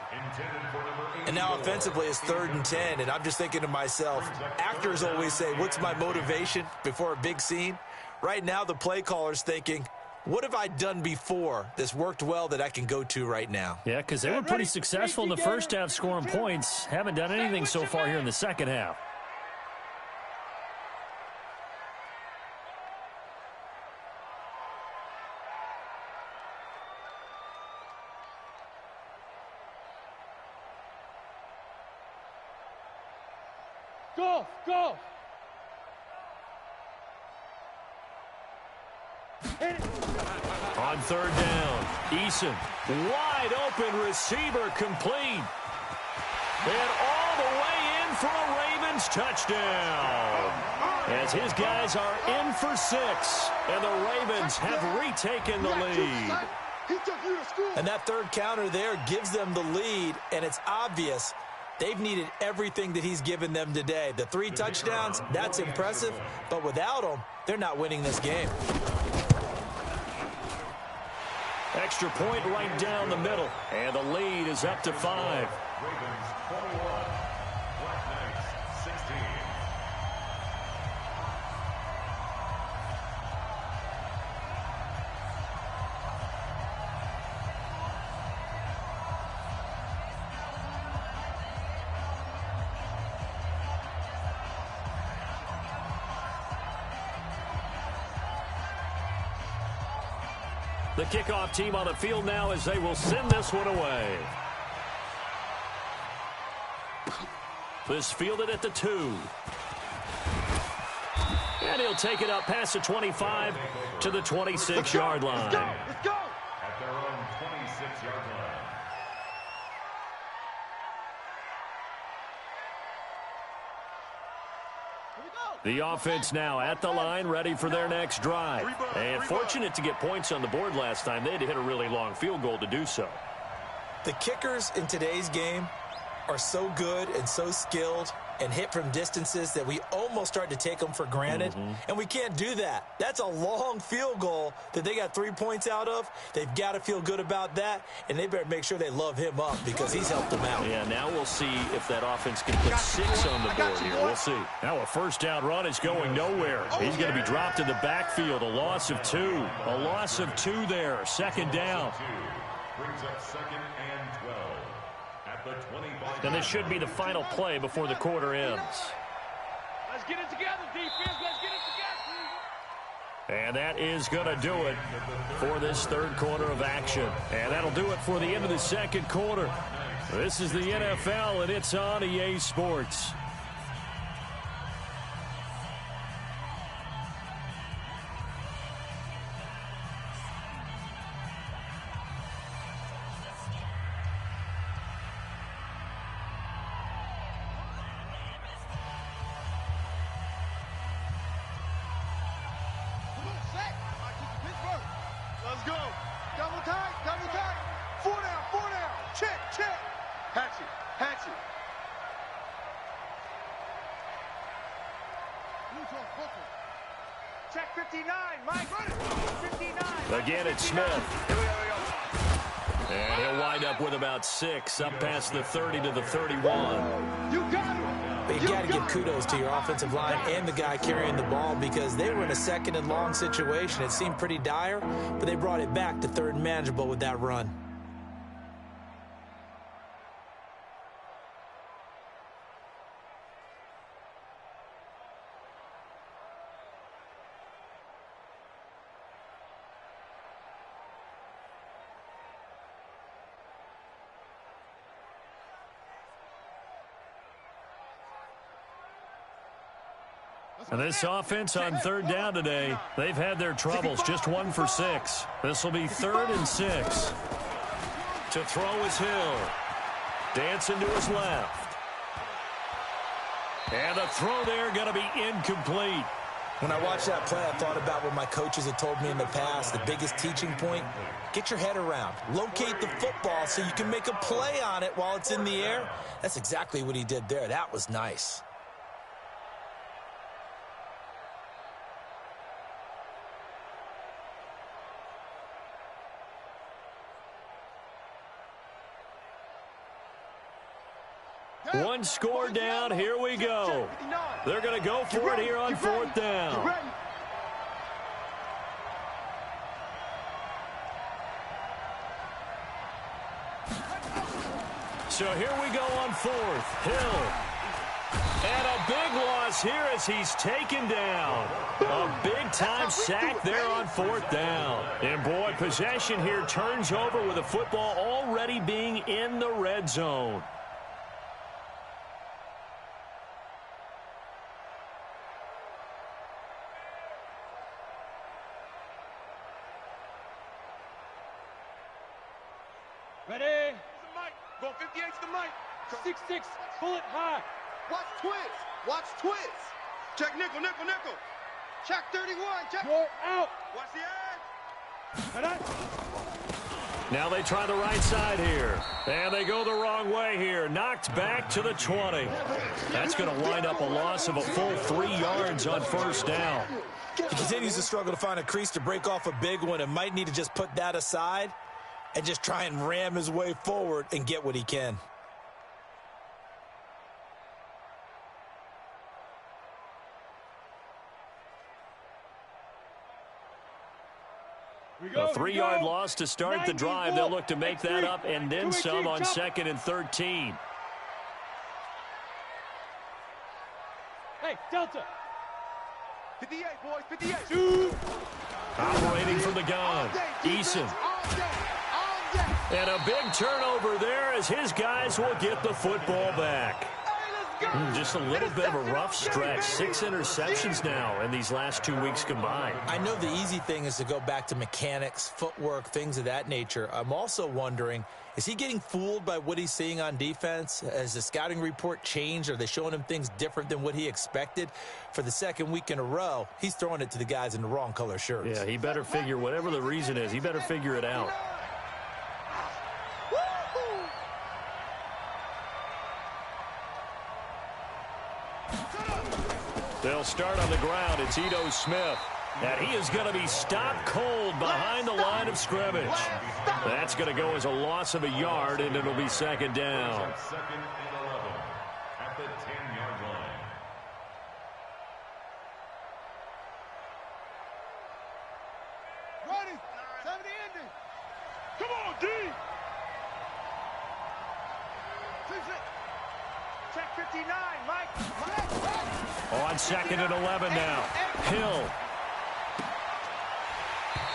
And now offensively it's 3rd and 10, and I'm just thinking to myself, actors always say, what's my motivation before a big scene? Right now the play caller's thinking, what have I done before that's worked well that I can go to right now? Yeah, because they were pretty successful in the first half scoring points. Haven't done anything so far here in the second half. Go! On 3rd down, Eason, wide open receiver, complete. And all the way in for a Ravens touchdown. As his guys are in for 6, and the Ravens have retaken the lead. And that 3rd counter there gives them the lead, and it's obvious they've needed everything that he's given them today. The 3 touchdowns, that's impressive, but without them, they're not winning this game. Extra point right down the middle, and the lead is up to 5. Ravens 21, Black Knights 16. The kickoff team on the field now as they will send this one away. This fielded at the 2. And he'll take it up past the 25 to the 26-yard line. At their own 26-yard line. The offense now at the line, ready for their next drive. And fortunate to get points on the board last time. They had to hit a really long field goal to do so. The kickers in today's game are so good and so skilled and hit from distances that we almost start to take them for granted. And we can't do that. That's a long field goal that they got 3 points out of. They've got to feel good about that, and they better make sure they love him up because he's helped them out. Yeah, now we'll see if that offense can put 6 on the board here. We'll see. Now a first down run is going nowhere. He's going to be dropped in the backfield. A loss of 2. A loss of 2 there. 2nd down. Brings up 2nd and 12. At the 25. And this should be the final play before the quarter ends. Let's get it together, defense. Let's get it together. And that is going to do it for this 3rd quarter of action. And that'll do it for the end of the 2nd quarter. This is the NFL, and it's on EA Sports. Let's go. Double tight. 4 down. Check. Hatchet. Check 59, Mike. 59. Again, it's Smith. And he'll wind up with about 6, up past the 30 to the 31. You got it. But you got to give kudos to your offensive line and the guy carrying the ball because they were in a 2nd and long situation. It seemed pretty dire, but they brought it back to 3rd and manageable with that run. And this offense on 3rd down today, they've had their troubles. Just 1 for 6. This will be 3rd and 6. To throw is Hill. Dancing to his left. And the throw there going to be incomplete. When I watched that play, I thought about what my coaches had told me in the past. The biggest teaching point, get your head around. Locate the football so you can make a play on it while it's in the air. That's exactly what he did there. That was nice. One score down. Here we go. They're going to go for it here on fourth down. So here we go on fourth. Hill. And a big loss here as he's taken down. A big-time sack there on fourth down. And, boy, possession here turns over with the football already being in the red zone. Ready? Go 58's the mic. 6-6, bullet high. Watch twist. Watch twist. Check nickel, nickel, nickel. Check 31. Check. You're out. Watch the edge. Now they try the right side here. And they go the wrong way here. Knocked back to the 20. That's going to wind up a loss of a full 3 yards on first down. He continues to struggle to find a crease to break off a big one and might need to just put that aside and just try and ram his way forward and get what he can. A 3-yard loss to start the drive. They'll look to make that up and then some on 2nd and 13. Hey, Delta. 58, boys, 58. Shoot. Operating from the gun, Eason. And a big turnover there as his guys will get the football back. Just a little bit of a rough stretch. 6 interceptions now in these last 2 weeks combined. I know the easy thing is to go back to mechanics, footwork, things of that nature. I'm also wondering, is he getting fooled by what he's seeing on defense? Has the scouting report changed? Are they showing him things different than what he expected? For the second week in a row, he's throwing it to the guys in the wrong color shirts. Yeah, he better figure, whatever the reason is, he better figure it out. They'll start on the ground. It's Ito Smith. And he is going to be stopped cold behind the line of scrimmage. That's going to go as a loss of a yard, and it'll be second down. 2nd and 11 at the 10-yard line. Ready. 70 ending. Come on, D. Check 59, Mike. On 2nd and 11 now. Hill.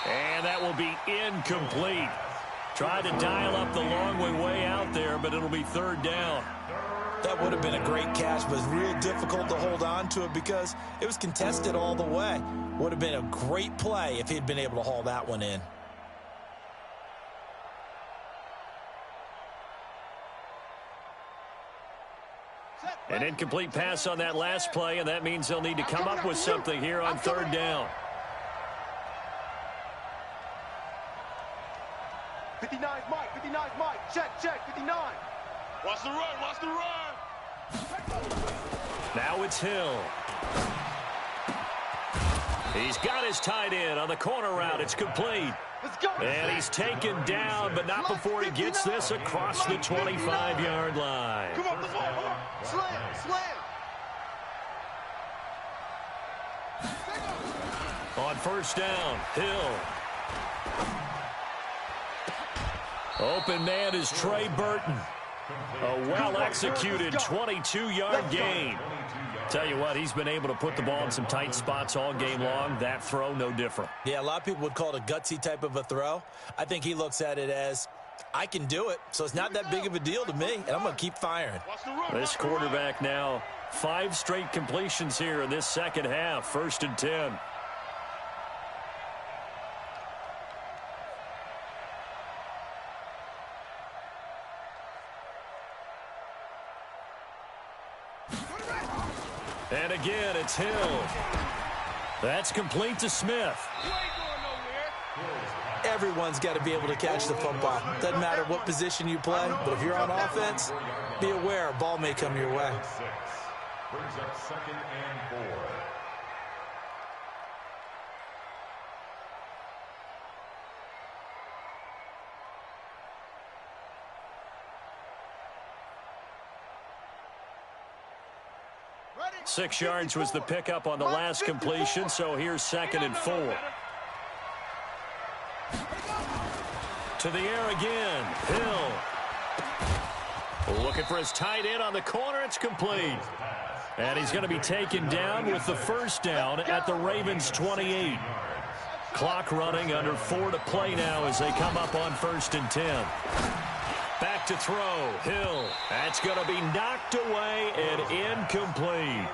And that will be incomplete. Tried to dial up the long way out there, but it'll be 3rd down. That would have been a great catch, but it's real difficult to hold on to it because it was contested all the way. Would have been a great play if he'd been able to haul that one in. An incomplete pass on that last play, and that means they'll need to come up with something here on 3rd down. 59's Mike. 59's Mike. Check. 59. Watch the run. Watch the run. Now it's Hill. He's got his tight end on the corner route. It's complete. And he's taken down, but not before he gets this across the 25-yard line. Come on, the ball. Slam. On first down, Hill. Open man is Trey Burton. A well-executed 22-yard gain. Tell you what, he's been able to put the ball in some tight spots all game long. That throw, no different. Yeah, a lot of people would call it a gutsy type of a throw. I think he looks at it as, I can do it, so it's not that big of a deal to me, and I'm going to keep firing. This quarterback now, 5 straight completions here in this second half. 1st and 10. And again, it's Hill. That's complete to Smith. Everyone's got to be able to catch the football. Doesn't matter what position you play, but if you're on offense, be aware a ball may come your way. Brings up 2nd and 4. 6 yards was the pickup on the last completion, so here's 2nd and 4. To the air again. Hill. Looking for his tight end on the corner. It's complete. And he's going to be taken down with the first down at the Ravens' 28. Clock running, under 4 to play now as they come up on 1st and 10. Back to throw. Hill. That's going to be knocked away and incomplete.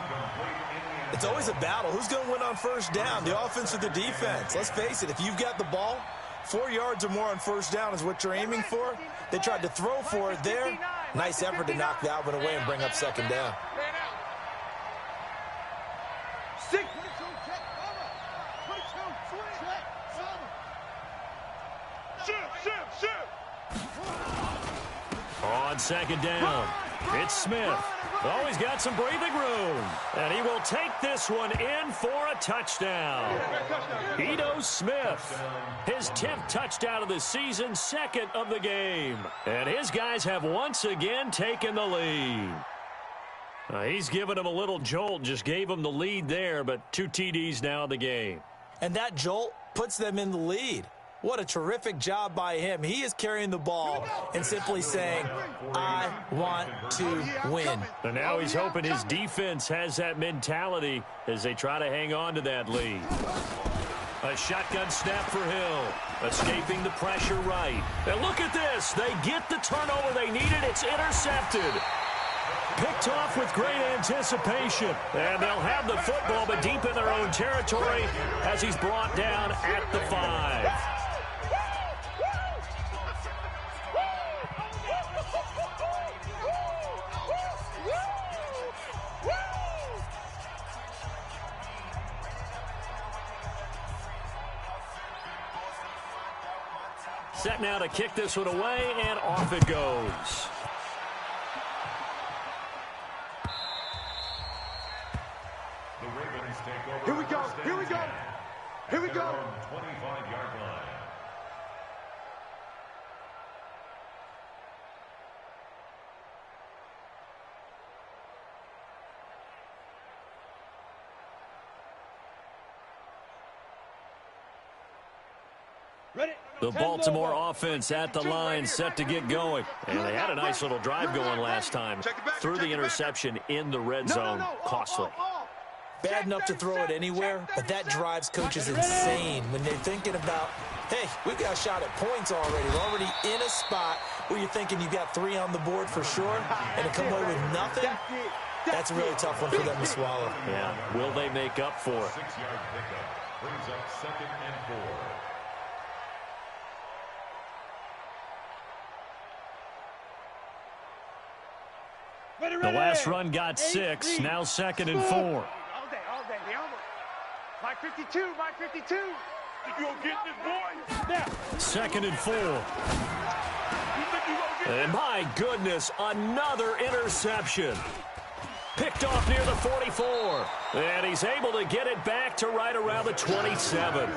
It's always a battle. Who's going to win on first down, the offense or the defense? Let's face it, if you've got the ball, 4 yards or more on first down is what you're aiming for. They tried to throw for it there. Nice effort to knock that one away and bring up 2nd down. On 2nd down, it's Smith. Oh, he's got some breathing room. And he will take this one in for a touchdown. Ito Smith, his 10th touchdown of the season, 2nd of the game. And his guys have once again taken the lead. He's given him a little jolt, just gave him the lead there, but 2 TDs now in the game. And that jolt puts them in the lead. What a terrific job by him. He is carrying the ball and simply saying, I want to win. And now he's hoping his defense has that mentality as they try to hang on to that lead. A shotgun snap for Hill. Escaping the pressure right. And look at this. They get the turnover they needed. It's intercepted. Picked off with great anticipation. And they'll have the football, but deep in their own territory as he's brought down at the 5. Set now to kick this one away, and off it goes. The Ravens take over. Here we go. Here we go. Here we go. 25-yard line. The Baltimore offense at the line, set to get going. And they had a nice little drive going last time. Threw the interception in the red zone. Costly. Bad enough to throw it anywhere, but that drives coaches insane when they're thinking about, hey, we've got a shot at points already. We're already in a spot where you're thinking you've got 3 on the board for sure, and to come away with nothing, that's a really tough one for them to swallow. Yeah, will they make up for it? 6-yard pickup brings up 2nd and 4. The last run got 6, now 2nd and 4. All day, the elbow. My 52. You gonna get this, boy? Now. 2nd and 4. And my goodness, another interception. Picked off near the 44. And he's able to get it back to right around the 27.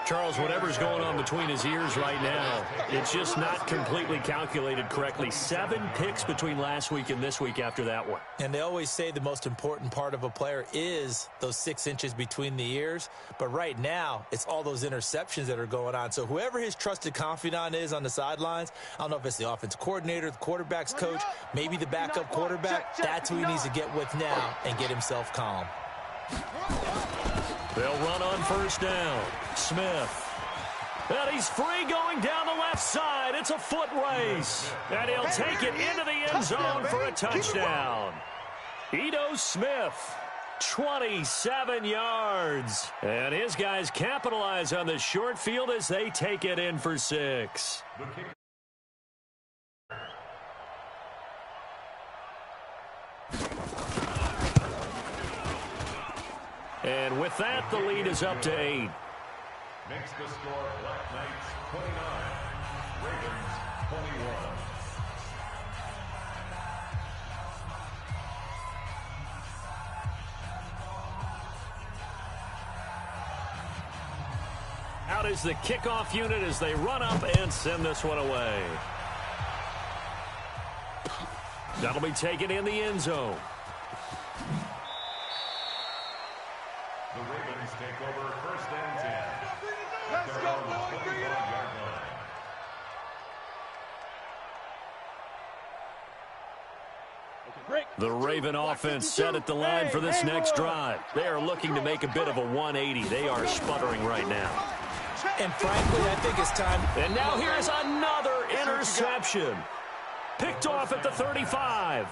Charles, whatever's going on between his ears right now, it's just not completely calculated correctly. 7 picks between last week and this week after that one. And they always say the most important part of a player is those 6 inches between the ears. But right now, it's all those interceptions that are going on. So whoever his trusted confidant is on the sidelines, I don't know if it's the offensive coordinator, the quarterback's coach, maybe the backup quarterback, that's who he needs to get with now and get himself calm. They'll run on first down. Smith. And he's free going down the left side. It's a foot race. And he'll take it into the end zone for a touchdown. Ito Smith, 27 yards. And his guys capitalize on the short field as they take it in for 6. And with that, the lead is up to 8. Makes the score Black Knights 29, Ravens 21. Out is the kickoff unit as they run up and send this one away. That'll be taken in the end zone. Ravens take over 1st and 10. Let's go, boys. Bring it on. The Raven offense set at the line for this next drive. They are looking to make a bit of a 180. They are sputtering right now. And frankly, I think it's time. And now here's another interception. Picked off at the 35.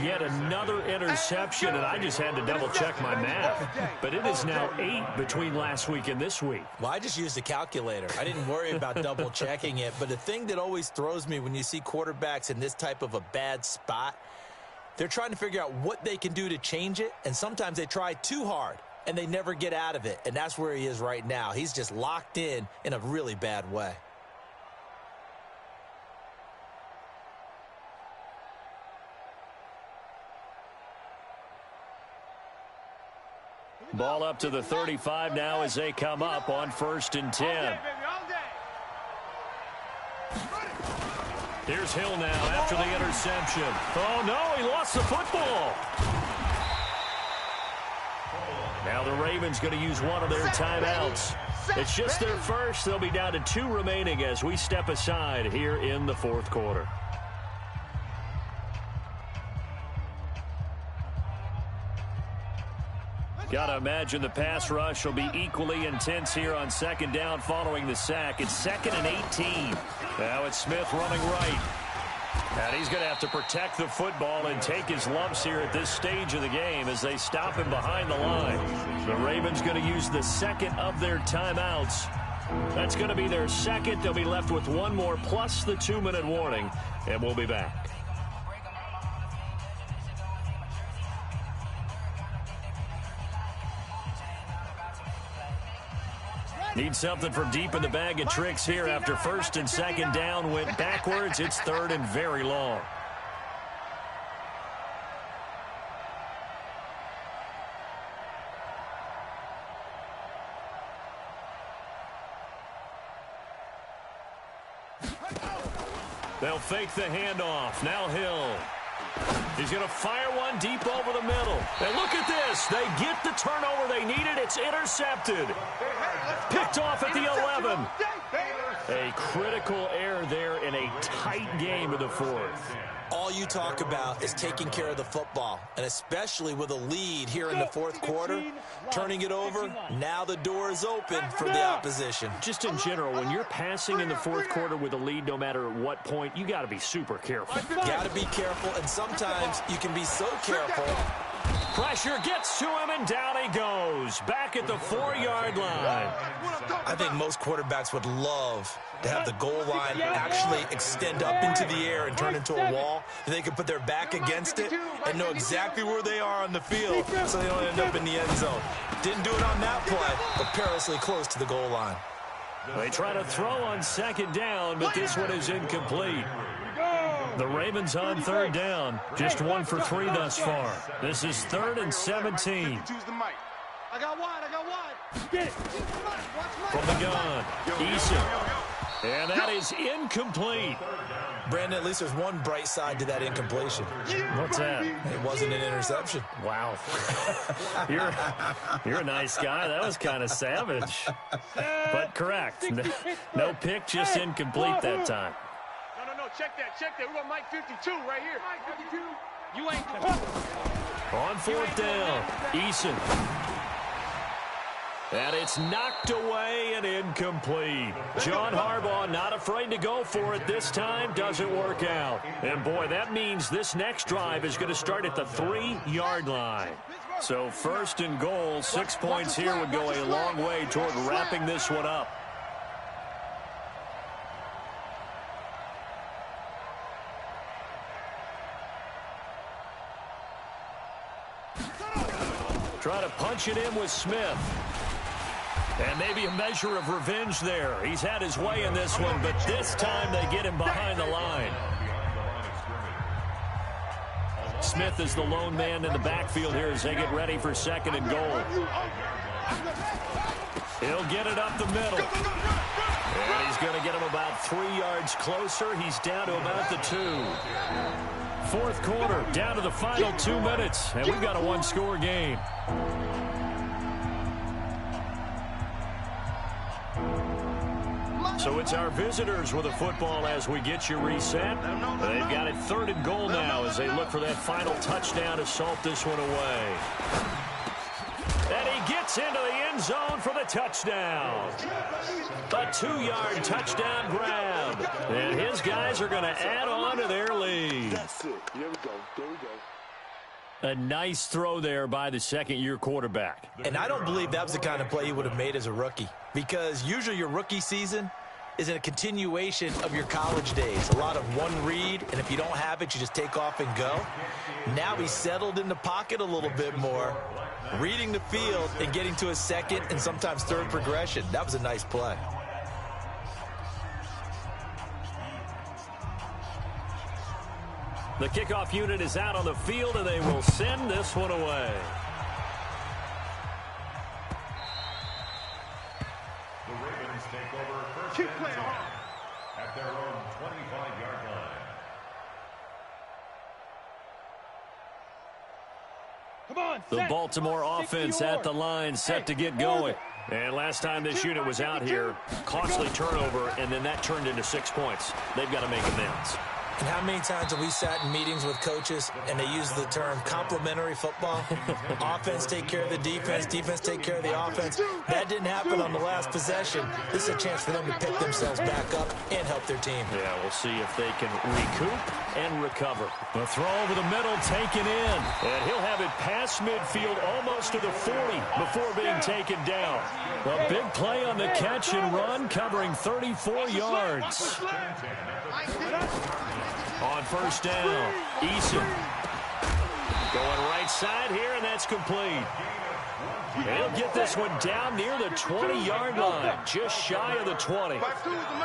Yet another interception, and I just had to double-check my math. But it is now 8 between last week and this week. Well, I just used a calculator. I didn't worry about double-checking it. But the thing that always throws me when you see quarterbacks in this type of a bad spot, they're trying to figure out what they can do to change it, and sometimes they try too hard, and they never get out of it. And that's where he is right now. He's just locked in a really bad way. Ball up to the 35 now as they come up on 1st and 10. Here's Hill now after the interception. Oh, no, he lost the football. Now the Ravens going to use one of their timeouts. It's just their first. They'll be down to 2 remaining as we step aside here in the 4th quarter. Got to imagine the pass rush will be equally intense here on 2nd down following the sack. It's 2nd and 18. Now it's Smith running right. And he's going to have to protect the football and take his lumps here at this stage of the game as they stop him behind the line. The Ravens going to use the 2nd of their timeouts. That's going to be their 2nd. They'll be left with 1 more plus the 2-minute warning, and we'll be back. Need something from deep in the bag of tricks here after 1st and 2nd down went backwards. It's 3rd and very long. They'll fake the handoff. Now Hill. He's going to fire one deep over the middle. And look at this. They get the turnover they needed. It's intercepted. Picked off at the 11. A critical error there in a tight game in the 4th. All you talk about is taking care of the football, and especially with a lead here in the 4th quarter, turning it over, now the door is open for the opposition. Just in general, when you're passing in the 4th quarter with a lead, no matter at what point, you got to be super careful. Got to be careful, and sometimes you can be so careful. Pressure gets to him, and down he goes. Back at the 4-yard line. I think most quarterbacks would love to have the goal line actually extend up into the air and turn into a wall. They can put their back against it and know exactly where they are on the field so they don't end up in the end zone. Didn't do it on that play, but perilously close to the goal line. They try to throw on 2nd down, but this one is incomplete. The Ravens on 3rd down. Just 1 for 3 thus far. This is 3rd and 17. I got wide. Get it. From the gun, Eason. And that is incomplete. Brandon, at least there's one bright side to that incompletion. What's that? It wasn't an interception. Wow. You're a nice guy. That was kind of savage. But correct. No pick, just incomplete that time. No, check that. We got Mike 52 right here. Mike 52. You ain't On 4th down, Eason. And it's knocked away and incomplete. John Harbaugh not afraid to go for it this time. Doesn't work out. And boy, that means this next drive is going to start at the 3-yard line. So 1st and goal, 6 points here would go a long way toward wrapping this one up. Try to punch it in with Smith. And maybe a measure of revenge there. He's had his way in this one, but this time they get him behind the line. Smith is the lone man in the backfield here as they get ready for 2nd and goal. He'll get it up the middle. And he's going to get him about 3 yards closer. He's down to about the 2. 4th quarter, down to the final 2 minutes, and we've got a 1-score game. So it's our visitors with the football as we get you reset. They've got it 3rd and goal now as they look for that final touchdown to salt this one away. And he gets into the end zone for the touchdown. A 2-yard touchdown grab. And his guys are going to add on to their lead. That's it. Here we go. There we go. A nice throw there by the second-year quarterback. And I don't believe that was the kind of play he would have made as a rookie, because usually your rookie season is a continuation of your college days. A lot of one read, and if you don't have it, you just take off and go. Now he's settled in the pocket a little bit more, reading the field and getting to a second and sometimes third progression. That was a nice play. The kickoff unit is out on the field, and they will send this one away. The Ravens take over first and 10 at their own 25-yard line. Come on, the Baltimore offense at the line, set to get going. And last time this unit was out here, costly turnover, and then that turned into 6 points. They've got to make amends. And how many times have we sat in meetings with coaches and they use the term complementary football? Offense take care of the defense, defense take care of the offense. That didn't happen on the last possession. This is a chance for them to pick themselves back up and help their team. Yeah, we'll see if they can recoup and recover. The throw over the middle taken in. And he'll have it past midfield almost to the 40 before being taken down. A big play on the catch and run, covering 34 yards. On first down, Eason going right side here, and that's complete. He'll get this one down near the 20-yard line, just shy of the 20.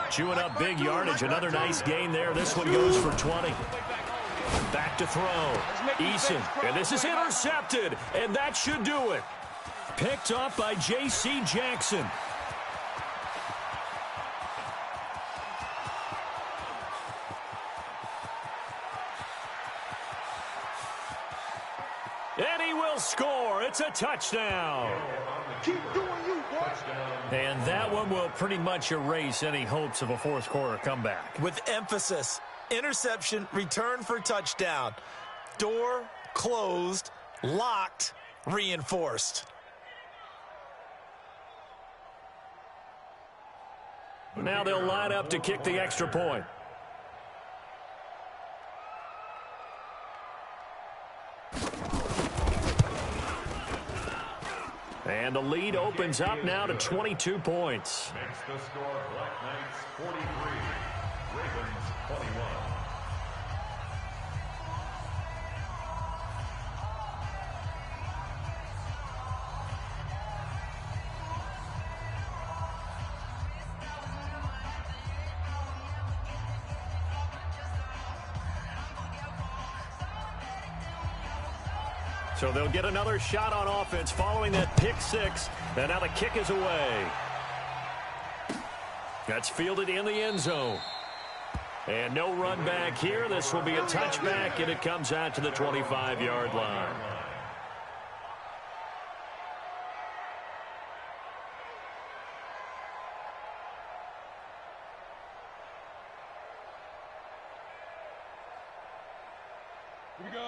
Chewing up big yardage, another nice gain there. This one goes for 20. Back to throw, Eason, and this is intercepted, and that should do it. Picked up by J.C. Jackson. And he will score. It's a touchdown. Keep doing you, boy. And that one will pretty much erase any hopes of a fourth-quarter comeback. With emphasis, interception, return for touchdown. Door closed, locked, reinforced. Now they'll line up to kick the extra point. And the lead opens up now to 22 points. Makes the score Black Knights 43, Ravens 21. So they'll get another shot on offense following that pick six. And now the kick is away. That's fielded in the end zone. And no run back here. This will be a touchback, and it comes out to the 25-yard line.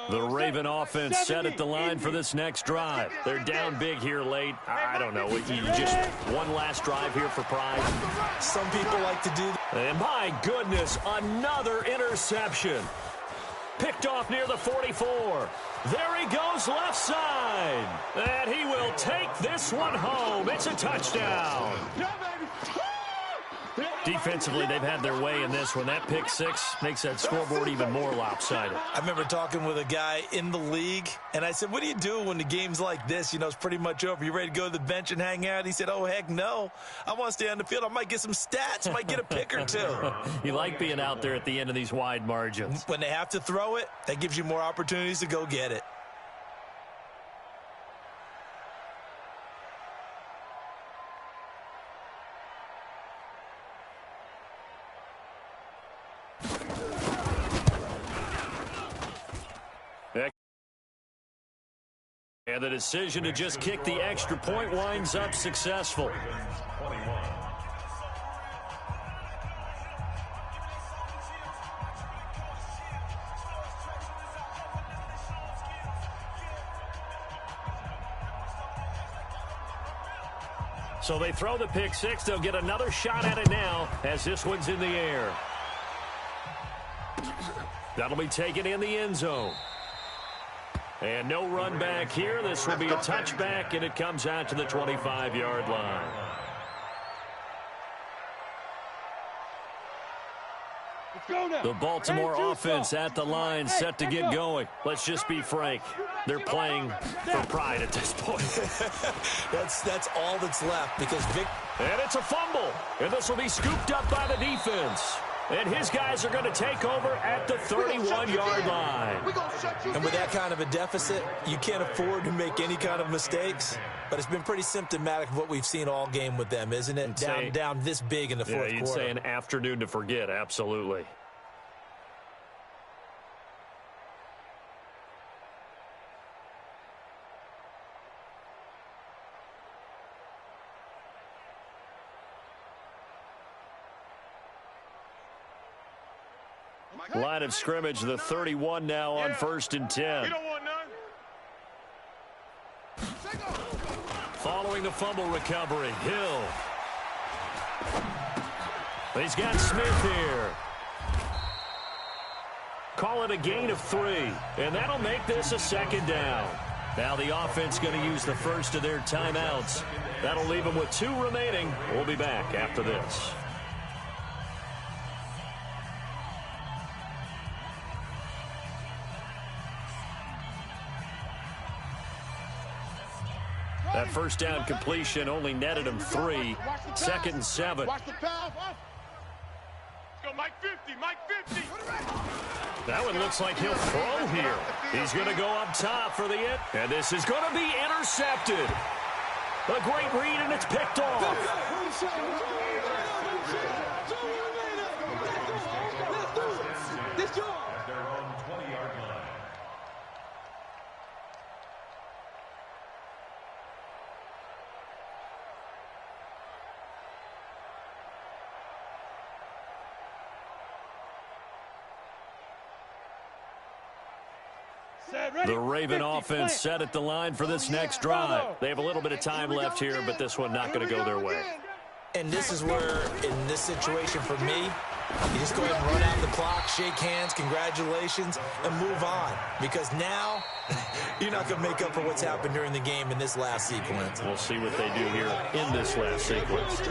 The Raven offense set at the line for this next drive. They're down big here late. I don't know. You just one last drive here for pride. Some people like to do that. And my goodness, another interception. Picked off near the 44. There he goes left side. And he will take this one home. It's a touchdown. Defensively, they've had their way in this one. That pick six makes that scoreboard even more lopsided. I remember talking with a guy in the league, and I said, what do you do when the game's like this? You know, it's pretty much over. You ready to go to the bench and hang out? He said, oh, heck no. I want to stay on the field. I might get some stats. Might get a pick or two. You like being out there at the end of these wide margins. When they have to throw it, that gives you more opportunities to go get it. And the decision to just kick the extra point winds up successful. So they throw the pick six. They'll get another shot at it now as this one's in the air. That'll be taken in the end zone. And no run back here. This will be a touchback, and it comes out to the 25-yard line. The Baltimore offense at the line, set to get going. Let's just be frank. They're playing for pride at this point. That's all that's left because And it's a fumble. And this will be scooped up by the defense. And his guys are going to take over at the 31-yard line. And with that kind of a deficit, you can't afford to make any kind of mistakes. But it's been pretty symptomatic of what we've seen all game with them, isn't it? Down this big in the fourth quarter. You'd say an afternoon to forget, absolutely. Line of scrimmage, the 31 now on 1st and 10. You don't want none. Following the fumble recovery, Hill. He's got Smith here. Call it a gain of 3, and that'll make this a 2nd down. Now the offense going to use the first of their timeouts. That'll leave them with 2 remaining. We'll be back after this. That first down completion only netted him 3. 2nd and 7. Watch the pass. Go, Mike 50, Mike 50. That one looks like he'll throw here. He's going to go up top for the hit. And this is going to be intercepted. A great read, and it's picked off. The Raven offense set at the line for this next drive. They have a little bit of time left here, but this one not going to go their way. And this is where, in this situation for me, you just go ahead and run out the clock, shake hands, congratulations, and move on. Because now, you're not going to make up for what's happened during the game in this last sequence. We'll see what they do here in this last sequence.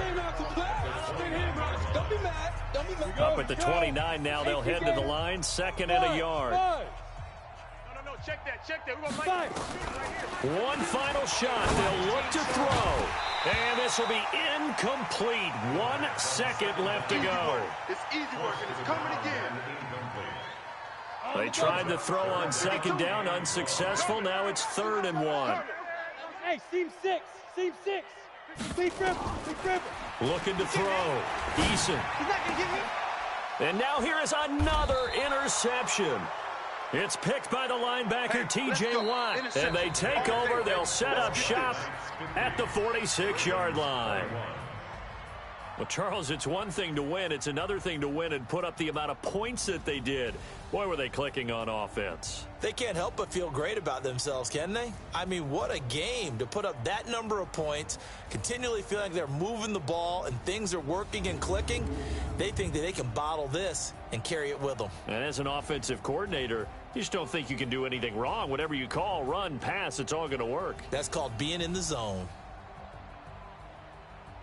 Up at the 29 now, they'll head to the line, 2nd and a yard. Check that. We're going to right here. One final shot. They'll look to throw. And this will be incomplete. 1 second left to go. It's easy work, and it's coming again. They tried to throw on 2nd down, unsuccessful. Now it's 3rd and 1. Hey, seam 6. Big dribble. Looking to throw. Eason. He's not going to get me. And now here is another interception. It's picked by the linebacker, T.J. Watt. And they take over. They'll set up shop at the 46-yard line. Well, Charles, it's one thing to win. It's another thing to win and put up the amount of points that they did. Boy, were they clicking on offense. They can't help but feel great about themselves, can they? I mean, what a game to put up that number of points, continually feeling like they're moving the ball and things are working and clicking. They think that they can bottle this and carry it with them. And as an offensive coordinator, you just don't think you can do anything wrong. Whatever you call, run, pass, it's all going to work. That's called being in the zone.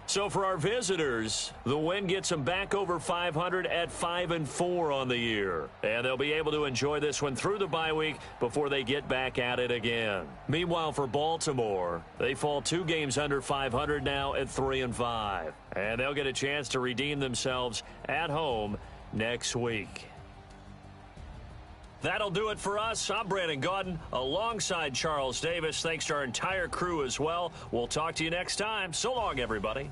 So for our visitors, the win gets them back over 500 at 5-4 on the year. And they'll be able to enjoy this one through the bye week before they get back at it again. Meanwhile, for Baltimore, they fall 2 games under 500 now at 3-5. And they'll get a chance to redeem themselves at home next week. That'll do it for us. I'm Brandon Gaudin alongside Charles Davis. Thanks to our entire crew as well. We'll talk to you next time. So long, everybody.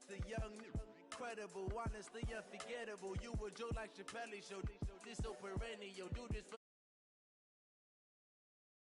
the young, incredible, honestly unforgettable. You a joke like Chappelle show. This so perennial, do this for